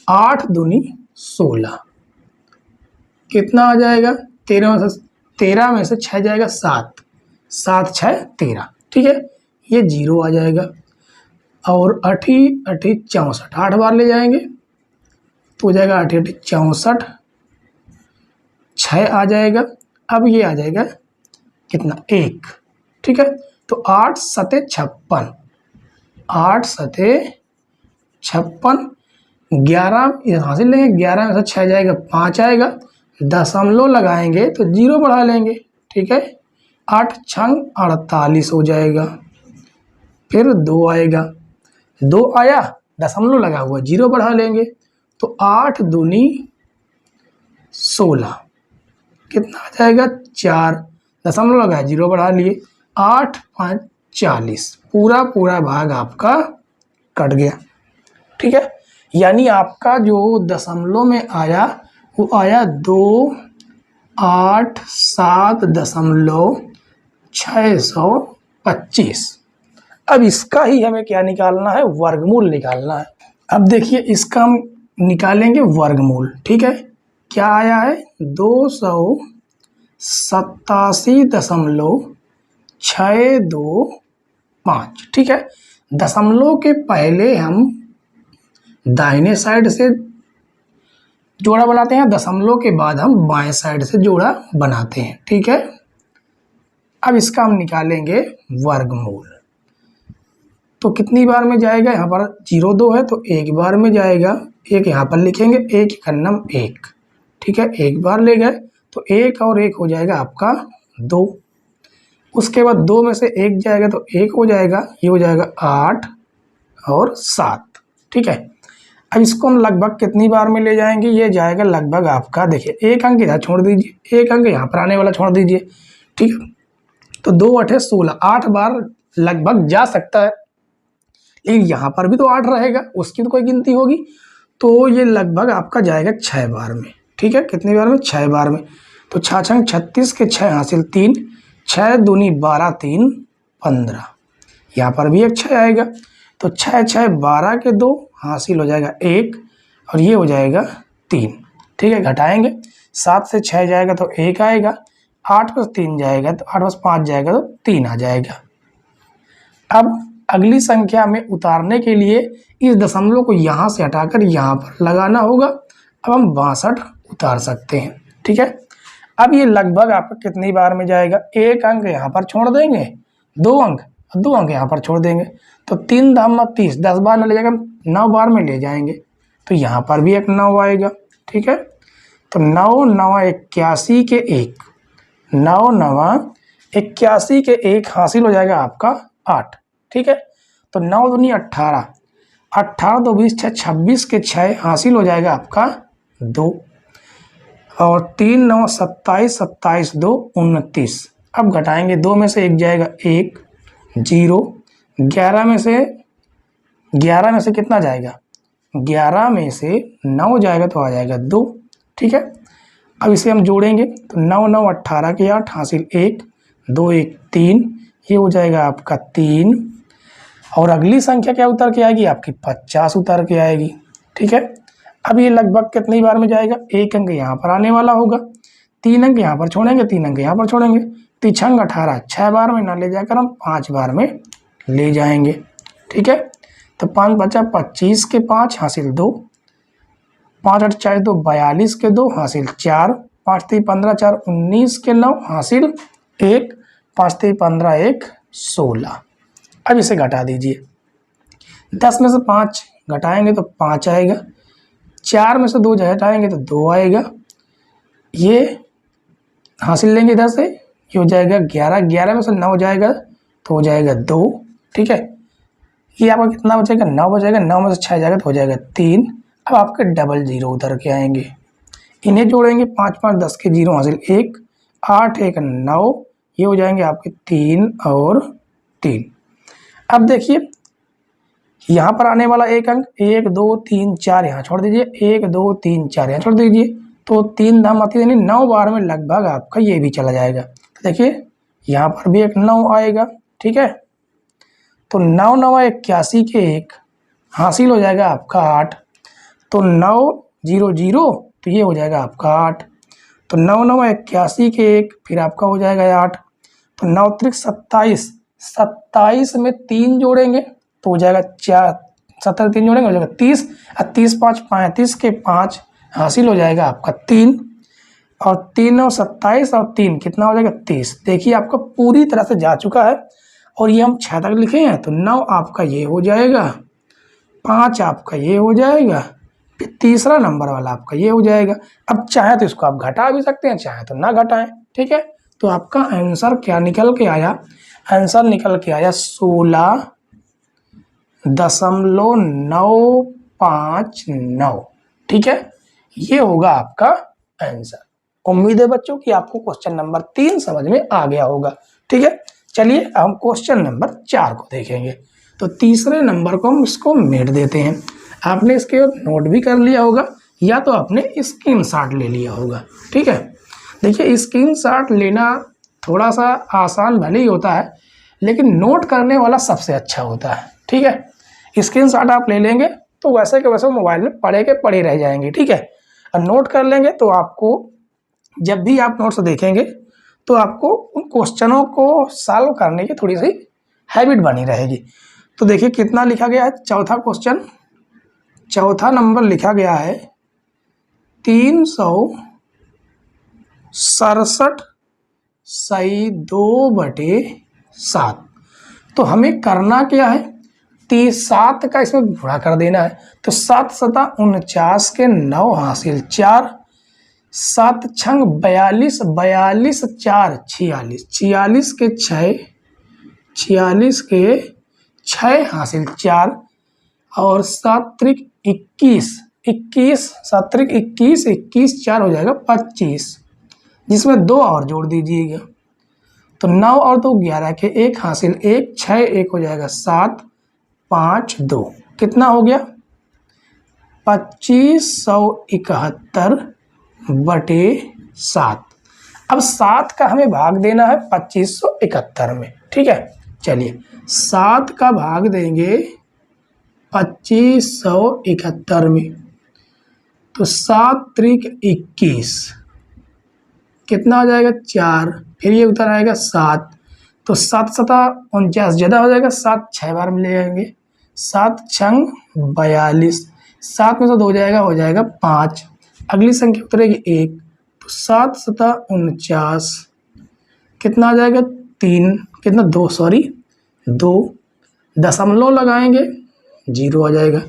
8 दूनी 16 कितना आ जाएगा 13 में से 6 जाएगा 7, 7 6 13। ठीक है, ये 0 आ जाएगा और 8 8 64, 8 बार ले जाएंगे तो हो जाएगा 8 8 64, 6 आ जाएगा। अब ये आ जाएगा कितना 1। ठीक है, तो 8 7 56, 8 7 56, 11 यहाँ से लेंगे, 11 में से 6 जाएगा 5 आएगा, दशमलव लगाएंगे तो 0 बढ़ा लेंगे। ठीक है, 8 6 48 हो जाएगा, फिर 2 आएगा, 2 आया दशमलव लगा हुआ 0 बढ़ा लेंगे तो 8 दूनी 16 कितना आ जाएगा 4, दशमलव लगाया 0 बढ़ा लिए, 8 5 40, पूरा भाग आपका कट गया। ठीक है, यानी आपका जो दशमलव में आया वो आया 2 8 7 दशमलव 625। अब इसका ही हमें क्या निकालना है वर्गमूल निकालना है। अब देखिए इसका हम निकालेंगे वर्गमूल। ठीक है, क्या आया है 287.625। ठीक है, दशमलव के पहले हम दाहिने साइड से जोड़ा बनाते हैं, दशमलव के बाद हम बाएं साइड से जोड़ा बनाते हैं। ठीक है, अब इसका हम निकालेंगे वर्गमूल। तो कितनी बार में जाएगा, यहाँ पर 0 2 है तो एक बार में जाएगा, एक यहाँ पर लिखेंगे, एक कन्नम 1। ठीक है, एक बार ले गए तो 1 और 1 हो जाएगा आपका 2, उसके बाद 2 में से 1 जाएगा तो 1 हो जाएगा, ये हो जाएगा 8 और 7। ठीक है, अब इसको हम लगभग कितनी बार में ले जाएंगे, ये जाएगा लगभग आपका, देखिए 1 अंक इधर छोड़ दीजिए, 1 अंक यहाँ पर आने वाला छोड़ दीजिए। ठीक है, तो 2 8 16, 8 बार लगभग जा सकता है, लेकिन यहाँ पर भी तो 8 रहेगा, उसकी तो कोई गिनती होगी, तो ये लगभग आपका जाएगा 6 बार में। ठीक है, कितनी बार में 6 बार में, तो 6 6 36 के 6 हासिल 3, 6 दूनी 12 3 15, यहाँ पर भी एक 6 आएगा, तो 6 6 12 के 2 हासिल हो जाएगा 1 और ये हो जाएगा 3। ठीक है, घटाएंगे, 7 से 6 जाएगा तो 1 आएगा, 8 + 3 जाएगा तो 8 + 5 जाएगा तो 3 आ जाएगा। अब अगली संख्या में उतारने के लिए इस दशमलव को यहाँ से हटाकर यहाँ पर लगाना होगा। अब हम 62 उतार सकते हैं। ठीक है, अब ये लगभग आपका कितनी बार में जाएगा, 1 अंक यहाँ पर छोड़ देंगे, 2 अंक और 2 अंक यहाँ पर छोड़ देंगे, तो 3 धाम 30, 10 बार में ले जाएगा, 9 बार में ले जाएंगे, तो यहाँ पर भी एक 9 आएगा। ठीक है, तो 9 9 81 के 1, 9 9 81 के 1 हासिल हो जाएगा आपका 8। ठीक है, तो 9 दूनी 18, 18 2 20 6 26 के 6 हासिल हो जाएगा आपका 2 और 3 9 27, 27 2 29। अब घटाएंगे, 2 में से 1 जाएगा 1 0, 11 में से कितना जाएगा, 11 में से 9 जाएगा तो आ जाएगा 2। ठीक है, अब इसे हम जोड़ेंगे तो 9 9 18 के 8 हासिल 1 2 1 3, ये हो जाएगा आपका 3 और अगली संख्या क्या उतर के आएगी आपकी 50 उतर के आएगी। ठीक है, अब ये लगभग कितनी बार में जाएगा, 1 अंक यहाँ पर आने वाला होगा, 3 अंक यहाँ पर छोड़ेंगे, 3 अंक यहाँ पर छोड़ेंगे, 3 6 18, 6 बार में ना ले जाकर हम 5 बार में ले जाएंगे। ठीक है, तो 5 बचा 25 के 5 हासिल 2, 5 8 4 2 42 के 2 हासिल 4, 5 3 15 4 19 के 9 हासिल 1, 5 3 15 1 16। अब इसे घटा दीजिए, 10 में से 5 घटाएंगे तो 5 आएगा, 4 में से 2 घटाएंगे तो 2 आएगा, ये हासिल लेंगे इधर से, ये हो जाएगा 11, 11 में से 9 जाएगा तो हो जाएगा 2, ठीक है। ये आपका कितना बचेगा, 9 बचेगा, 9 में से 6 जाएगा तो हो जाएगा 3। अब आपके डबल जीरो उधर के आएंगे, इन्हें जोड़ेंगे, 5 5 10 के जीरो हासिल 1, 8 1 9, ये हो जाएंगे आपके 3 और 3। अब देखिए यहाँ पर आने वाला एक अंक 1 2 3 4 यहाँ छोड़ दीजिए, 1 2 3 4 यहाँ छोड़ दीजिए, तो 3 धाम आती यानी 9 बार में लगभग आपका ये भी चला जाएगा। तो देखिए यहाँ पर भी एक 9 आएगा, ठीक है। तो 9 9 81 के 1 हासिल हो जाएगा आपका 8, तो 9 0 0 तो ये हो जाएगा आपका 8, तो 9 9 81 के 1 फिर आपका हो जाएगा 8, तो 9 त्रिक 27, 27 में 3 जोड़ेंगे तो हो जाएगा 4, 70 3 जोड़ेंगे हो जाएगा 30, और 30 5 35 के 5 हासिल हो जाएगा आपका 3, और 3 और 27 और 3 कितना हो जाएगा 30। देखिए आपका पूरी तरह से जा चुका है, और ये हम 6 तक लिखे हैं, तो 9 आपका ये हो जाएगा, 5 आपका ये हो जाएगा, फिर तीसरा नंबर वाला आपका ये हो जाएगा। अब चाहे तो इसको आप घटा भी सकते हैं, चाहे तो ना घटाएं, ठीक है। तो आपका आंसर क्या निकल के आया, आंसर निकल के आया 16.959, ठीक है। ये होगा आपका आंसर। उम्मीद है बच्चों कि आपको क्वेश्चन नंबर 3 समझ में आ गया होगा, ठीक है। चलिए हम क्वेश्चन नंबर 4 को देखेंगे। तो तीसरे नंबर को हम इसको मिट देते हैं। आपने इसके नोट भी कर लिया होगा, या तो आपने स्क्रीनशॉट ले लिया होगा, ठीक है। देखिए स्क्रीनशॉट लेना थोड़ा सा आसान भले ही होता है, लेकिन नोट करने वाला सबसे अच्छा होता है, ठीक है। स्क्रीनशॉट आप ले लेंगे तो वैसे के वैसे मोबाइल में पढ़े के पढ़े रह जाएंगे, ठीक है। और नोट कर लेंगे तो आपको जब भी आप नोट्स देखेंगे तो आपको उन क्वेश्चनों को सॉल्व करने की थोड़ी सी हैबिट बनी रहेगी। तो देखिए कितना लिखा गया है, चौथा क्वेश्चन, चौथा नंबर लिखा गया है 367 सही 2/7। तो हमें करना क्या है, 7 का इसमें गुणा कर देना है। तो 7 सता 49 के 9 हासिल 4, 7 छंग 42, 42 4 46, 46 के 6, 46 के 6 हासिल 4, और 7 त्रिक 21, 21 7 त्रिक 21, 21 4 हो जाएगा 25, जिसमें 2 और जोड़ दीजिएगा। तो 9 और 2 11 के 1 हासिल 1, 6 1 हो जाएगा 7, 5 2 कितना हो गया 2571/7। अब 7 का हमें भाग देना है 2571 में, ठीक है। चलिए 7 का भाग देंगे 2571 में, तो 7 त्रिक 21 कितना हो जाएगा 4, फिर ये उतर आएगा 7, तो 7 सता 49 ज़्यादा हो जाएगा, 7 6 बार में ले जाएंगे, 7 छंग 42, 7 में से 2 जाएगा हो जाएगा 5, अगली संख्या उतरेगी 1, तो 7 सता 49 कितना आ जाएगा 3, कितना 2 सॉरी 2, दशमलव लगाएंगे 0 आ जाएगा,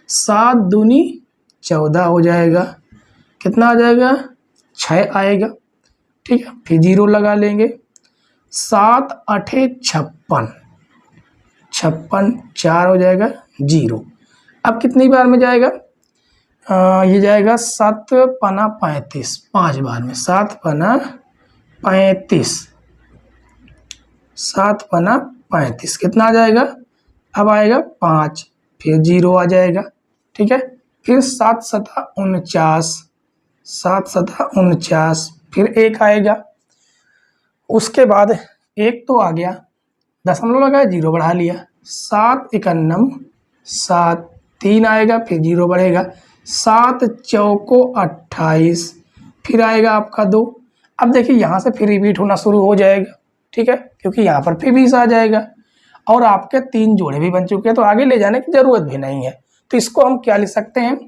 7 दूनी 14 हो जाएगा, कितना आ जाएगा 6 आएगा, ठीक है। फिर 0 लगा लेंगे, 7 8 56, 56 4 हो जाएगा 0। अब कितनी बार में जाएगा, ये जाएगा 7 पना 35, 5 बार में, 7 पना 35, 7 पना 35 कितना आ जाएगा, अब आएगा 5, फिर 0 आ जाएगा, ठीक है। फिर 7 सता 49, 7 सता 49, फिर 1 आएगा, उसके बाद 1 तो आ गया, दशमलव लगाया 0 बढ़ा लिया, 7 51 7, 3 आएगा, फिर 0 बढ़ेगा, 7 चौको 28, फिर आएगा आपका 2। अब देखिए यहाँ से फिर रिपीट होना शुरू हो जाएगा, ठीक है, क्योंकि यहाँ पर फिर 20 आ जाएगा, और आपके 3 जोड़े भी बन चुके हैं, तो आगे ले जाने की ज़रूरत भी नहीं है। तो इसको हम क्या लिख सकते हैं,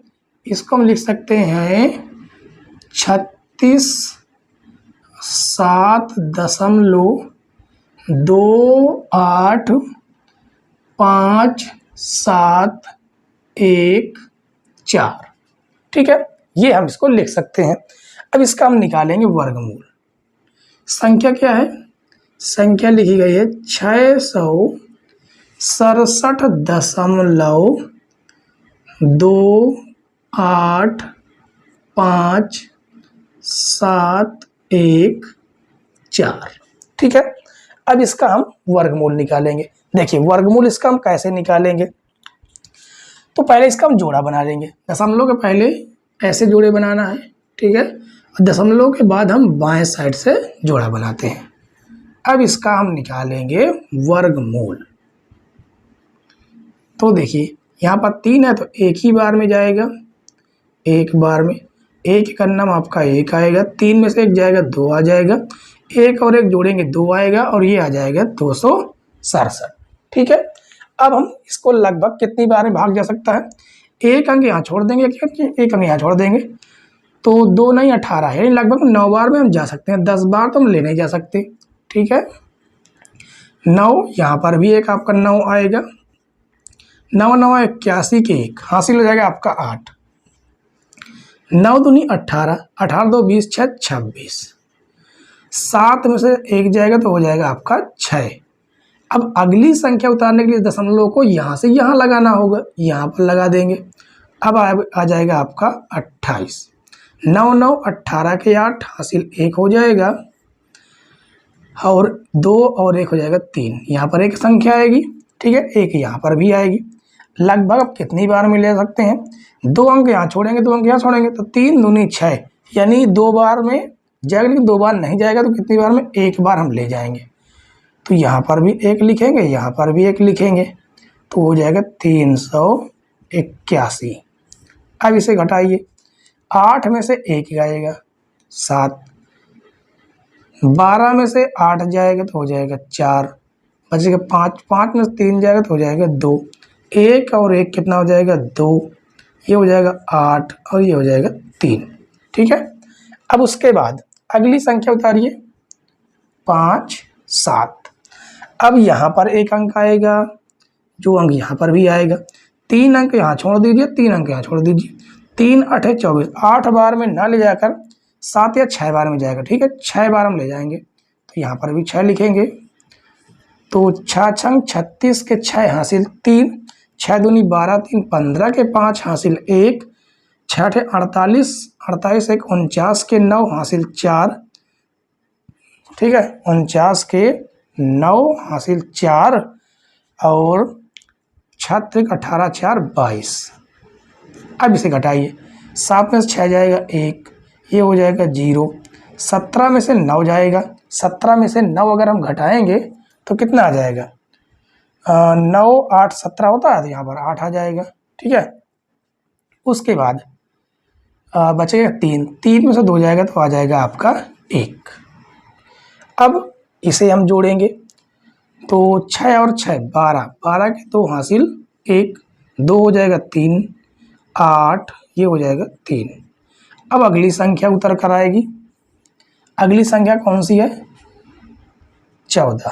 इसको हम लिख सकते हैं 36 7.2857 1 4। ठीक है, ये हम इसको लिख सकते हैं। अब इसका हम निकालेंगे वर्गमूल। संख्या क्या है? संख्या लिखी गई है 667.285714। ठीक है, अब इसका हम वर्गमूल निकालेंगे। देखिए वर्गमूल इसका हम कैसे निकालेंगे, तो पहले इसका हम जोड़ा बना लेंगे। दशमलव के पहले ऐसे जोड़े बनाना है, ठीक है, और दशमलव के बाद हम बाएं साइड से जोड़ा बनाते हैं। अब इसका हम निकालेंगे वर्गमूल। तो देखिए यहाँ पर 3 है तो एक ही बार में जाएगा, एक बार में। एक का नाम आपका 1 आएगा, 3 में से 1 जाएगा 2 आ जाएगा, 1 और 1 जोड़ेंगे 2 आएगा और ये आ जाएगा 267। ठीक है, अब हम इसको लगभग कितनी बार में भाग जा सकता है? 1 अंक यहाँ छोड़ देंगे, 1 अंक यहाँ छोड़ देंगे, तो 2 नहीं 18 है, लगभग 9 बार में हम जा सकते हैं। 10 बार तो हम ले नहीं जा सकते। ठीक है, 9 यहाँ पर भी एक आपका 9 आएगा, 9 9 81 के 1 हासिल हो जाएगा आपका 8। 9 दूनी 18, 18 2 20 6 26। 7 में से 1 जाएगा तो हो जाएगा आपका 6। अब अगली संख्या उतारने के लिए दशमलव को यहाँ से यहाँ लगाना होगा, यहाँ पर लगा देंगे। अब आ जाएगा आपका 28। 9 9 18 के 8 हासिल 1 हो जाएगा, और 2 और 1 हो जाएगा 3। यहाँ पर एक संख्या आएगी, ठीक है, 1 यहाँ पर भी आएगी। लगभग अब कितनी बार में ले सकते हैं? 2 अंक यहाँ छोड़ेंगे, 2 अंक यहाँ छोड़ेंगे, तो 3 दूनी 6, यानी 2 बार में जाएगा, लेकिन 2 बार नहीं जाएगा तो कितनी बार में? 1 बार हम ले जाएंगे। तो यहाँ पर भी 1 लिखेंगे, यहाँ पर भी 1 लिखेंगे, तो हो जाएगा 381। अब इसे घटाइए, 8 में से 1 जाएगा 7, 12 में से 8 जाएगा तो हो जाएगा 4, बचेगा 5, 5 में से 3 जाएगा तो हो जाएगा 2, 1 और 1 कितना हो जाएगा? 2, ये हो जाएगा 8 और ये हो जाएगा 3। ठीक है, अब उसके बाद अगली संख्या उतारिए, 5 7। अब यहाँ पर एक अंक आएगा, जो अंक यहाँ पर भी आएगा, 3 अंक यहाँ छोड़ दीजिए, 3 अंक यहाँ छोड़ दीजिए, 3 8 24। 8 बार में ना ले जाकर 7 या 6 बार में जाएगा। ठीक है, 6 बार हम ले जाएंगे, तो यहाँ पर भी 6 लिखेंगे, तो 6 छंग 36 के 6 हासिल 3, 6 दूनी 12 3 15 के 5 हासिल 1, 6 48, 48 1 49 के 9 हासिल 4। ठीक है, 49 के 9 हासिल 4, और 6 18 4 22। अब इसे घटाइए, 7 में से 6 जाएगा 1, ये हो जाएगा 0। 17 में से 9 जाएगा, 17 में से 9 अगर हम घटाएंगे तो कितना आ जाएगा? 9 8 17 होता है, तो यहाँ पर 8 आ जाएगा। ठीक है, उसके बाद बचेगा 3, 3 में से 2 जाएगा तो आ जाएगा आपका 1। अब इसे हम जोड़ेंगे, तो 6 और 6 12, 12 के 2 हासिल 1, 2 हो जाएगा 3, 8, ये हो जाएगा 3। अब अगली संख्या उतर कर आएगी। अगली संख्या कौन सी है? 14।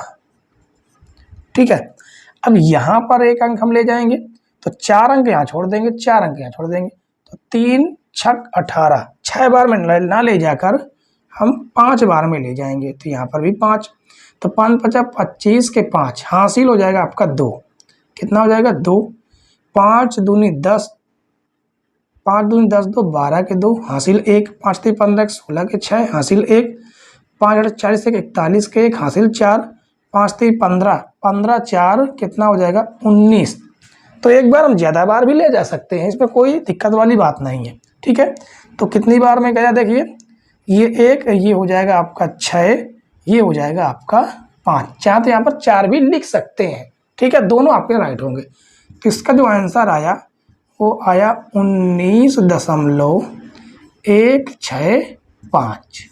ठीक है, अब यहाँ पर एक अंक हम ले जाएंगे, तो 4 अंक यहाँ छोड़ देंगे, 4 अंक यहाँ छोड़ देंगे, तो 3 6 18। 6 बार में ना ले जाकर हम 5 बार में ले जाएंगे, तो यहाँ पर भी 5, तो 5 50 25 के 5 हासिल हो जाएगा आपका 2। कितना हो जाएगा? 2। 5 दूनी 10, 5 दूनी 10 2 12 के 2 हासिल 1, 5 3 15 16 के 6 हासिल 1, 5 8 40 41 के 1 हासिल 4, 5 3 15 15 4 कितना हो जाएगा? 19। तो एक बार हम ज़्यादा बार भी ले जा सकते हैं, इसमें कोई दिक्कत वाली बात नहीं है। ठीक है, तो कितनी बार में गया देखिए, ये 1, ये हो जाएगा आपका 6, ये हो जाएगा आपका 5। चाहे तो यहाँ पर 4 भी लिख सकते हैं। ठीक है, दोनों आपके राइट होंगे। तो इसका जो आंसर आया वो आया 19.165।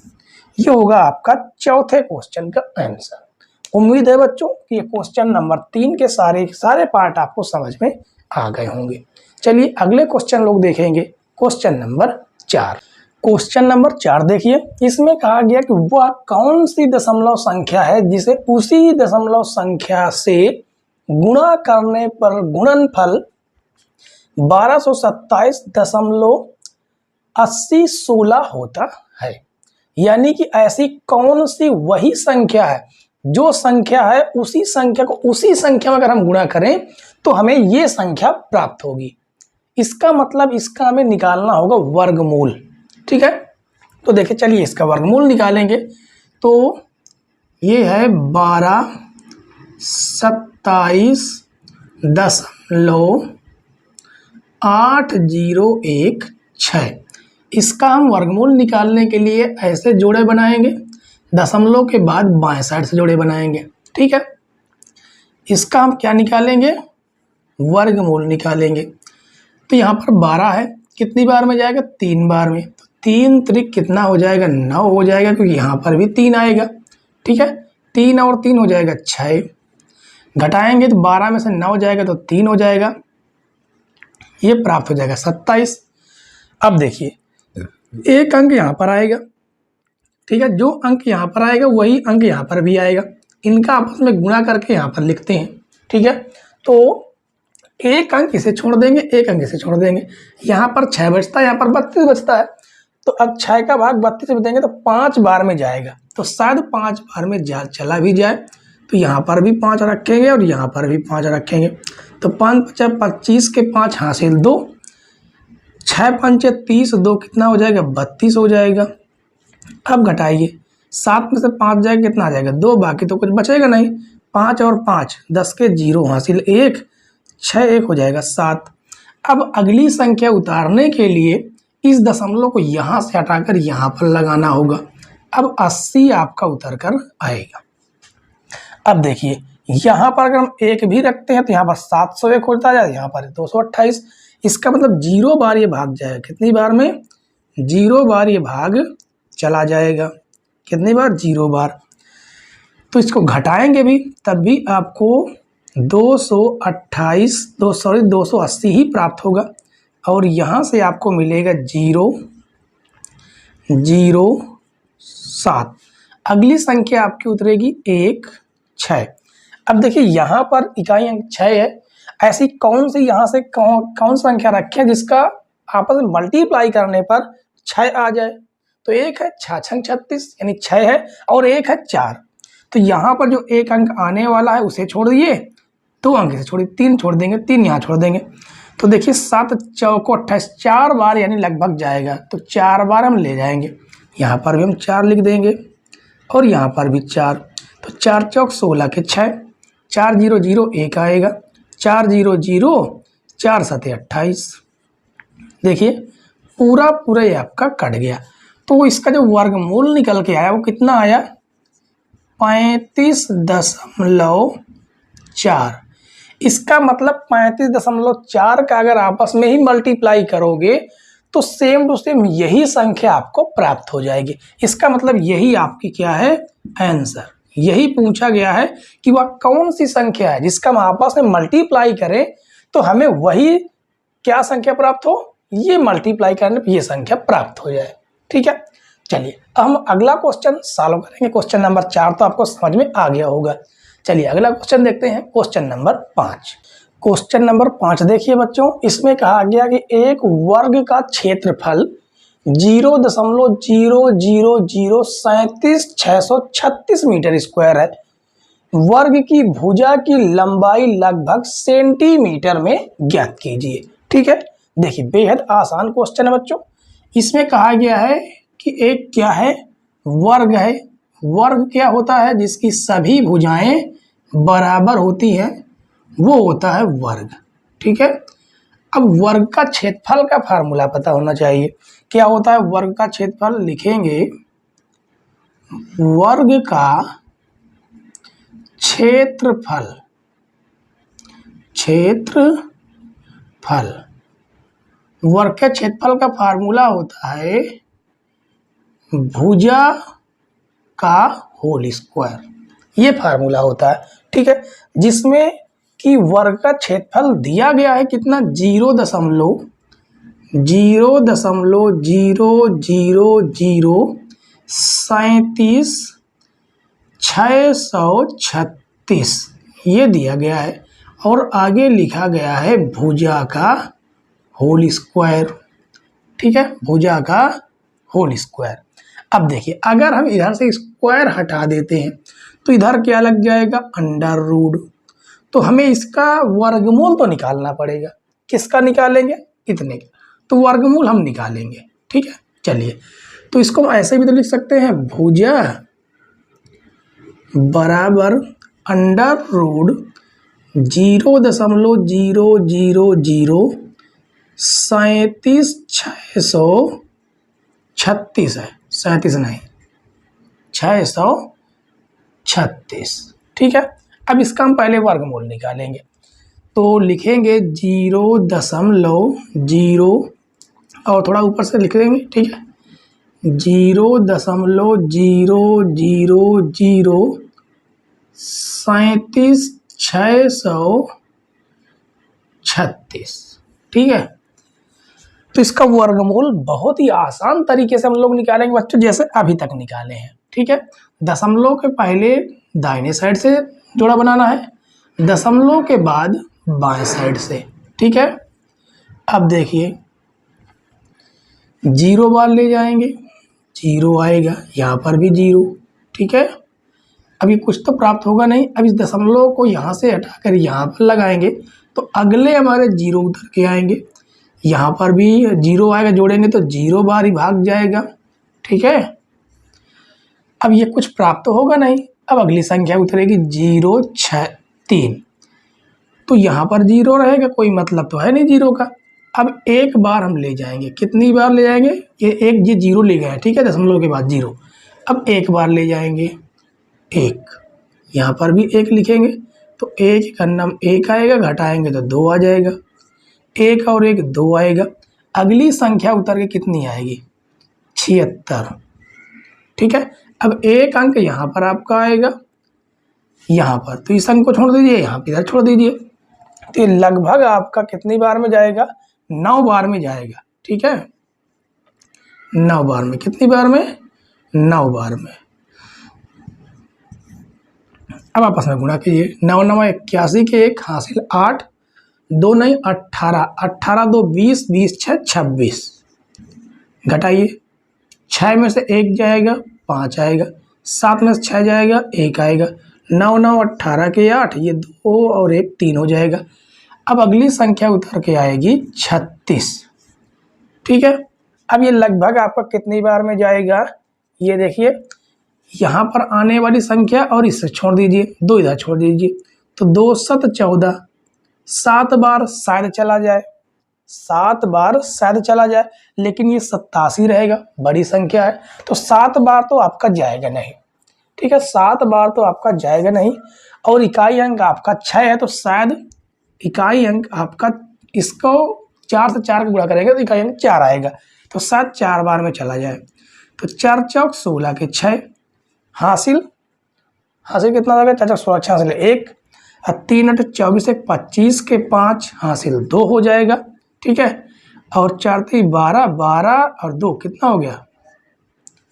ये होगा आपका चौथे क्वेश्चन का आंसर। उम्मीद है बच्चों कि ये क्वेश्चन नंबर 3 के सारे पार्ट आपको समझ में आ गए होंगे। चलिए अगले क्वेश्चन लोग देखेंगे, क्वेश्चन नंबर 4। क्वेश्चन नंबर 4 देखिए, इसमें कहा गया कि वह कौन सी दशमलव संख्या है जिसे उसी दशमलव संख्या से गुणा करने पर गुणनफल 1227.8016 होता है। यानी कि ऐसी कौन सी वही संख्या है, जो संख्या है उसी संख्या को उसी संख्या में अगर हम गुणा करें तो हमें ये संख्या प्राप्त होगी। इसका मतलब इसका हमें निकालना होगा वर्गमूल। ठीक है, तो देखिए चलिए इसका वर्गमूल निकालेंगे। तो ये है 1227.8016। इसका हम वर्गमूल निकालने के लिए ऐसे जोड़े बनाएंगे, दशमलव के बाद बाएं साइड से जोड़े बनाएंगे। ठीक है, इसका हम क्या निकालेंगे, वर्गमूल निकालेंगे। तो यहाँ पर 12 है, कितनी बार में जाएगा, 3 बार में। तो 3 त्रिक कितना हो जाएगा, 9 हो जाएगा, क्योंकि यहाँ पर भी 3 आएगा। ठीक है, 3 और 3 हो जाएगा 6, घटाएंगे तो 12 में से 9 जाएगा तो 3 हो जाएगा, ये प्राप्त हो जाएगा 27। अब देखिए एक अंक यहाँ पर आएगा। ठीक है, जो अंक यहाँ पर आएगा वही अंक यहाँ पर भी आएगा, इनका आपस में गुणा करके यहाँ पर लिखते हैं। ठीक है, तो एक अंक इसे छोड़ देंगे, एक अंक इसे छोड़ देंगे, यहाँ पर 6 बचता है, यहाँ पर 32 बचता है। तो अब 6 का भाग 32 से देंगे तो 5 बार में जाएगा, तो शायद 5 बार में चला भी जाए। तो यहाँ पर भी 5 रखेंगे और यहाँ पर भी 5 रखेंगे। तो 5 × 25 के 5 हासिल 2, 6 × 5 = 30, 2 कितना हो जाएगा, 32 हो जाएगा। अब घटाइए, 7 में से 5 जाएगा, कितना आ जाएगा, 2, बाकी तो कुछ बचेगा नहीं। 5 और 5 10 के 0 हासिल 1, 6 1 हो जाएगा 7। अब अगली संख्या उतारने के लिए इस दशमलव को यहाँ से हटाकर यहाँ पर लगाना होगा। अब 80 आपका उतर कर आएगा। अब देखिए यहाँ पर अगर हम 1 भी रखते हैं तो यहाँ पर 701 होता है, यहाँ पर 228। इसका मतलब 0 बार ये भाग जाएगा, कितनी बार में, 0 बार ये भाग चला जाएगा। कितनी बार, 0 बार। तो इसको घटाएंगे भी तब भी आपको 280 ही प्राप्त होगा। और यहाँ से आपको मिलेगा 007। अगली संख्या आपकी उतरेगी 1 6। अब देखिए यहाँ पर इकाई अंक 6 है, ऐसी कौन सी यहाँ से कौन संख्या रखें जिसका आपस में मल्टीप्लाई करने पर 6 आ जाए। तो एक है 6 × 36 यानी 6 है, और एक है 4। तो यहाँ पर जो एक अंक आने वाला है उसे छोड़ दिए, 2 अंक से छोड़िए, 3 छोड़ देंगे, 3 यहाँ छोड़ देंगे। तो देखिए 7 चौको 28, 4 बार यानी लगभग जाएगा, तो 4 बार हम ले जाएंगे। यहाँ पर भी हम 4 लिख देंगे और यहाँ पर भी 4। तो 4 चौक 16 के 6, 4 0 0 1 आएगा, 4 0 0 4 7 28। देखिए पूरा ये आपका कट गया। तो इसका जो वर्गमूल निकल के आया वो कितना आया, 35.4। इसका मतलब 35.4 का अगर आपस में ही मल्टीप्लाई करोगे तो सेम टू सेम यही संख्या आपको प्राप्त हो जाएगी। इसका मतलब यही आपकी क्या है, आंसर। यही पूछा गया है कि वह कौन सी संख्या है जिसका हम आपस में मल्टीप्लाई करें तो हमें वही क्या संख्या प्राप्त हो, ये मल्टीप्लाई करने पर ये संख्या प्राप्त हो जाए। ठीक है, चलिए हम अगला क्वेश्चन सॉल्व करेंगे। क्वेश्चन नंबर 4 तो आपको समझ में आ गया होगा। चलिए अगला क्वेश्चन देखते हैं, क्वेश्चन नंबर 5। क्वेश्चन नंबर 5 देखिए बच्चों, इसमें कहा गया कि एक वर्ग का क्षेत्रफल 0.000376636 मीटर स्क्वायर है। वर्ग की भुजा की लंबाई लगभग सेंटीमीटर में ज्ञात कीजिए। ठीक है, देखिए बेहद आसान क्वेश्चन है बच्चों। इसमें कहा गया है कि एक क्या है, वर्ग है। वर्ग क्या होता है, जिसकी सभी भुजाएं बराबर होती हैं, वो होता है वर्ग। ठीक है, अब वर्ग का क्षेत्रफल का फार्मूला पता होना चाहिए। क्या होता है वर्ग का क्षेत्रफल, लिखेंगे वर्ग का क्षेत्रफल वर्ग के क्षेत्रफल का फार्मूला होता है भुजा का होल स्क्वायर, ये फार्मूला होता है। ठीक है, जिसमें कि वर्ग का क्षेत्रफल दिया गया है कितना, 0.000376636 ये दिया गया है। और आगे लिखा गया है भुजा का होल स्क्वायर, ठीक है, भुजा का होल स्क्वायर। अब देखिए अगर हम इधर से स्क्वायर हटा देते हैं तो इधर क्या लग जाएगा, अंडर रूट। तो हमें इसका वर्गमूल तो निकालना पड़ेगा। किसका निकालेंगे, इतने का। तो वर्गमूल हम निकालेंगे, ठीक है। चलिए, तो इसको हम ऐसे भी तो लिख सकते हैं, भुजा बराबर अंडर रूट 0.00037,636 है, 37 नहीं 636, ठीक है। अब इसका हम पहले वर्गमूल निकालेंगे, तो लिखेंगे 0.0 और थोड़ा ऊपर से लिख देंगे, ठीक है, 0.00037,636, ठीक है। तो इसका वर्गमूल बहुत ही आसान तरीके से हम लोग निकालेंगे बच्चों, जैसे अभी तक निकाले हैं, ठीक है। दशमलव के पहले दाहिने साइड से जोड़ा बनाना है, दशमलव के बाद बाएं साइड से, ठीक है। अब देखिए 0 बार ले जाएंगे, 0 आएगा, यहाँ पर भी 0, ठीक है। अभी कुछ तो प्राप्त होगा नहीं। अब इस दशमलव को यहाँ से हटाकर यहाँ पर लगाएंगे तो अगले हमारे 0 उतर के आएंगे, यहाँ पर भी 0 आएगा, जोड़ेंगे तो 0 बार ही भाग जाएगा, ठीक है। अब ये कुछ प्राप्त तो होगा नहीं। अब अगली संख्या उतरेगी 0, 6, 3, तो यहाँ पर 0 रहेगा, कोई मतलब तो है नहीं 0 का। अब एक बार हम ले जाएंगे, कितनी बार ले जाएंगे, ये 0 ले गए, ठीक है, दशमलव के बाद 0। अब एक बार ले जाएंगे 1, यहाँ पर भी 1 लिखेंगे, तो 1 का नाम 1 आएगा, घटाएंगे तो 2 आ जाएगा, 1 और 1 2 आएगा। अगली संख्या उतर के कितनी आएगी, 76, ठीक है। अब एक अंक यहाँ पर आपका आएगा, यहाँ पर, तो इस अंक को छोड़ दीजिए, यहाँ पर इधर छोड़ दीजिए, तो लगभग आपका कितनी बार में जाएगा, 9 बार में जाएगा, ठीक है। 9 बार में, कितनी बार में, 9 बार में। अब आपस में गुणा कीजिए, 9 9 81 के 1 हासिल 8, 2 नहीं 18, 18 2 20, 20 6 26, घटाइए, 6 में से 1 जाएगा, 5 आएगा, 7 में से 6 जाएगा, 1 आएगा, 9 9 18 के 8, ये 2 और 1 3 हो जाएगा। अब अगली संख्या उतर के आएगी 36, ठीक है। अब ये लगभग आपका कितनी बार में जाएगा, ये देखिए यहाँ पर आने वाली संख्या और इससे छोड़ दीजिए, 2 इधर छोड़ दीजिए, तो 2 7 14, 7 बार शायद चला जाए, 7 बार शायद चला जाए, लेकिन ये 87 रहेगा, बड़ी संख्या है, तो 7 बार तो आपका जाएगा नहीं, ठीक है, 7 बार तो आपका जाएगा नहीं। और इकाई अंक आपका 6 है, तो शायद इकाई अंक आपका, इसको 4 से 4 का गुणा करेंगे तो इकाई अंक 4 आएगा, तो शायद 4 बार में चला जाए। तो 4 चौक 16 के 6, हासिल कितना हो गया, 4 चौक 16 6 हासिल 1, और 3 8 24 1 25 के 5 हासिल 2 हो जाएगा, ठीक है। और 4 3 12, 12 और 2 कितना हो गया,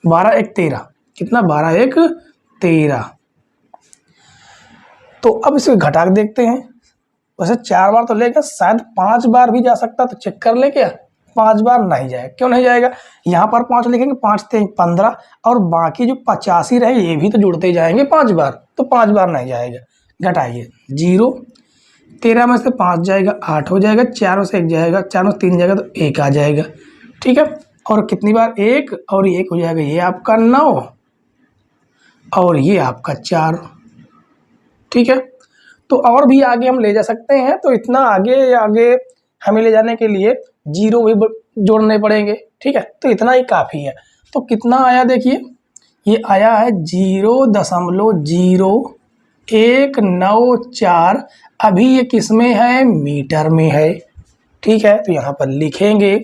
12 1 13, कितना, 12 1 13। तो अब इसे घटा के देखते हैं, वैसे 4 बार तो लेगा, शायद 5 बार भी जा सकता, तो चेक कर ले क्या, 5 बार नहीं जाएगा, क्यों नहीं जाएगा, यहाँ पर 5 लिखेंगे, 5 3 15, और बाकी जो 85 रहे ये भी तो जुड़ते जाएंगे 5 बार, तो 5 बार नहीं जाएगा। घटाइए, 0, 13 में से 5 जाएगा, 8 हो जाएगा, 4 में से 1 जाएगा, 4 में से 3 जाएगा, तो 1 आ जाएगा, ठीक है। और कितनी बार, 1 और 1 हो जाएगा, ये आपका 9 और ये आपका 4, ठीक है। तो और भी आगे हम ले जा सकते हैं, तो इतना आगे हमें ले जाने के लिए 0 भी जोड़ने पड़ेंगे, ठीक है, तो इतना ही काफ़ी है। तो कितना आया देखिए, ये आया है 0.0194, अभी ये किस में है, मीटर में है, ठीक है। तो यहाँ पर लिखेंगे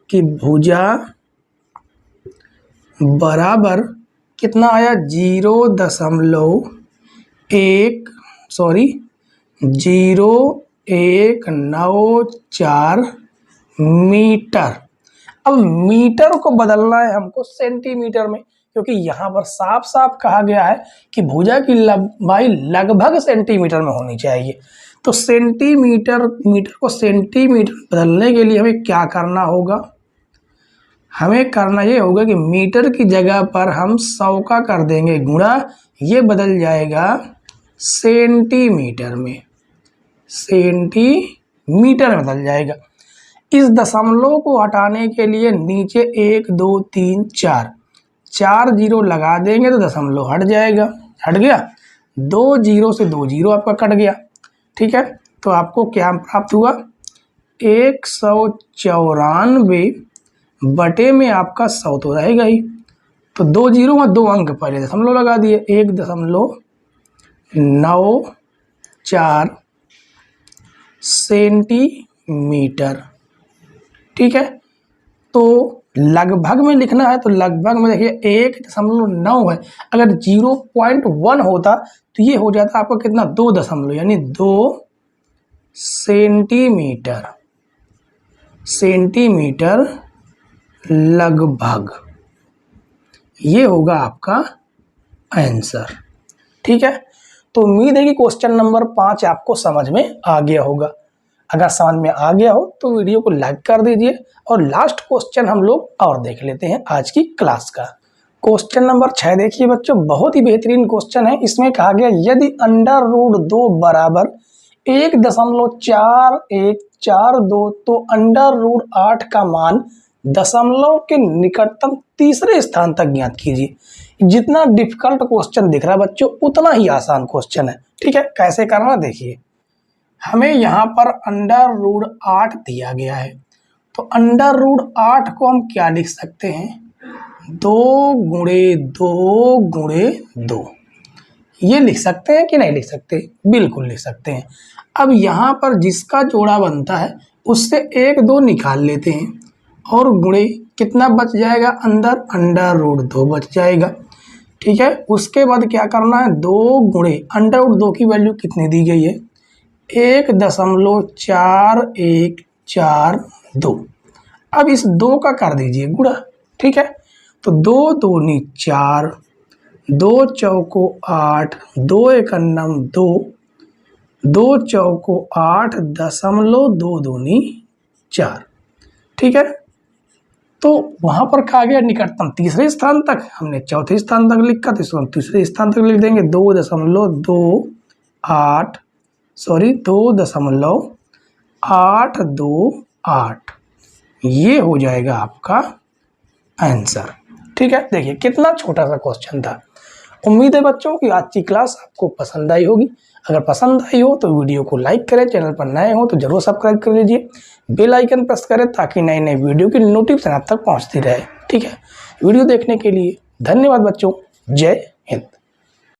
कि भुजा बराबर कितना आया, 0.0194 मीटर। अब मीटर को बदलना है हमको सेंटीमीटर में, क्योंकि यहाँ पर साफ साफ कहा गया है कि भुजा की लंबाई लगभग सेंटीमीटर में होनी चाहिए। तो सेंटीमीटर, मीटर को सेंटीमीटर बदलने के लिए हमें क्या करना होगा? हमें करना ये होगा कि मीटर की जगह पर हम 100 का कर देंगे गुणा, ये बदल जाएगा सेंटीमीटर में, सेंटीमीटर में बदल जाएगा। इस दशमलव को हटाने के लिए नीचे 1 2 3 4 जीरो लगा देंगे तो दशमलव हट जाएगा, हट गया। 2 जीरो से 2 जीरो आपका कट गया, ठीक है। तो आपको क्या प्राप्त हुआ? 194 बटे में आपका 100 तो रहेगा ही, तो 2 जीरो में 2 अंक पहले दशमलव लगा दिए, 1.94 सेंटीमीटर, ठीक है। तो लगभग में लिखना है तो लगभग में देखिए 1.9 है, अगर 0.1 होता तो ये हो जाता आपका कितना? 2 दशमलव, यानी 2 सेंटीमीटर, सेंटीमीटर लगभग, ये होगा आपका आंसर, ठीक है। तो उम्मीद है कि क्वेश्चन नंबर 5 आपको समझ में आ गया होगा। अगर समझ में आ गया हो तो वीडियो को लाइक कर दीजिए, और लास्ट क्वेश्चन हम लोग और देख लेते हैं आज की क्लास का। क्वेश्चन नंबर 6 देखिए बच्चों, बहुत ही बेहतरीन क्वेश्चन है। इसमें कहा गया यदि √2 बराबर 1.4142 तो √8 का मान दशमलव के निकटतम तीसरे स्थान तक ज्ञात कीजिए। जितना डिफिकल्ट क्वेश्चन दिख रहा है बच्चों, उतना ही आसान क्वेश्चन है, ठीक है। कैसे करना देखिए, हमें यहाँ पर √8 दिया गया है, तो √8 को हम क्या लिख सकते हैं? 2 गुणे 2 गुणे 2, ये लिख सकते हैं कि नहीं लिख सकते? बिल्कुल लिख सकते हैं। अब यहाँ पर जिसका जोड़ा बनता है उससे 1 2 निकाल लेते हैं, और गुणे कितना बच जाएगा? अंदर √2 बच जाएगा, ठीक है। उसके बाद क्या करना है? 2 गुणे √2 की वैल्यू कितनी दी गई है? 1.4142। अब इस 2 का कर दीजिए गुणा, ठीक है। तो 2 दूनी 4, 2 चौको 8, 2 एकन्नम 2, 2 चौको 8.2 दूनी 4, ठीक है। तो वहाँ पर कहा गया निकटतम तीसरे स्थान तक, हमने चौथे स्थान तक लिखा तो इसको हम तीसरे स्थान तक लिख देंगे। 2.828, ये हो जाएगा आपका आंसर, ठीक है। देखिए कितना छोटा सा क्वेश्चन था। उम्मीद है बच्चों कि आज की क्लास आपको पसंद आई होगी। अगर पसंद आई हो तो वीडियो को लाइक करें, चैनल पर नए हो तो जरूर सब्सक्राइब कर लीजिए, बेल आइकन प्रेस करें ताकि नए नए वीडियो की नोटिफिकेशन आप तक पहुंचती रहे, ठीक है। वीडियो देखने के लिए धन्यवाद बच्चों, जय हिंद।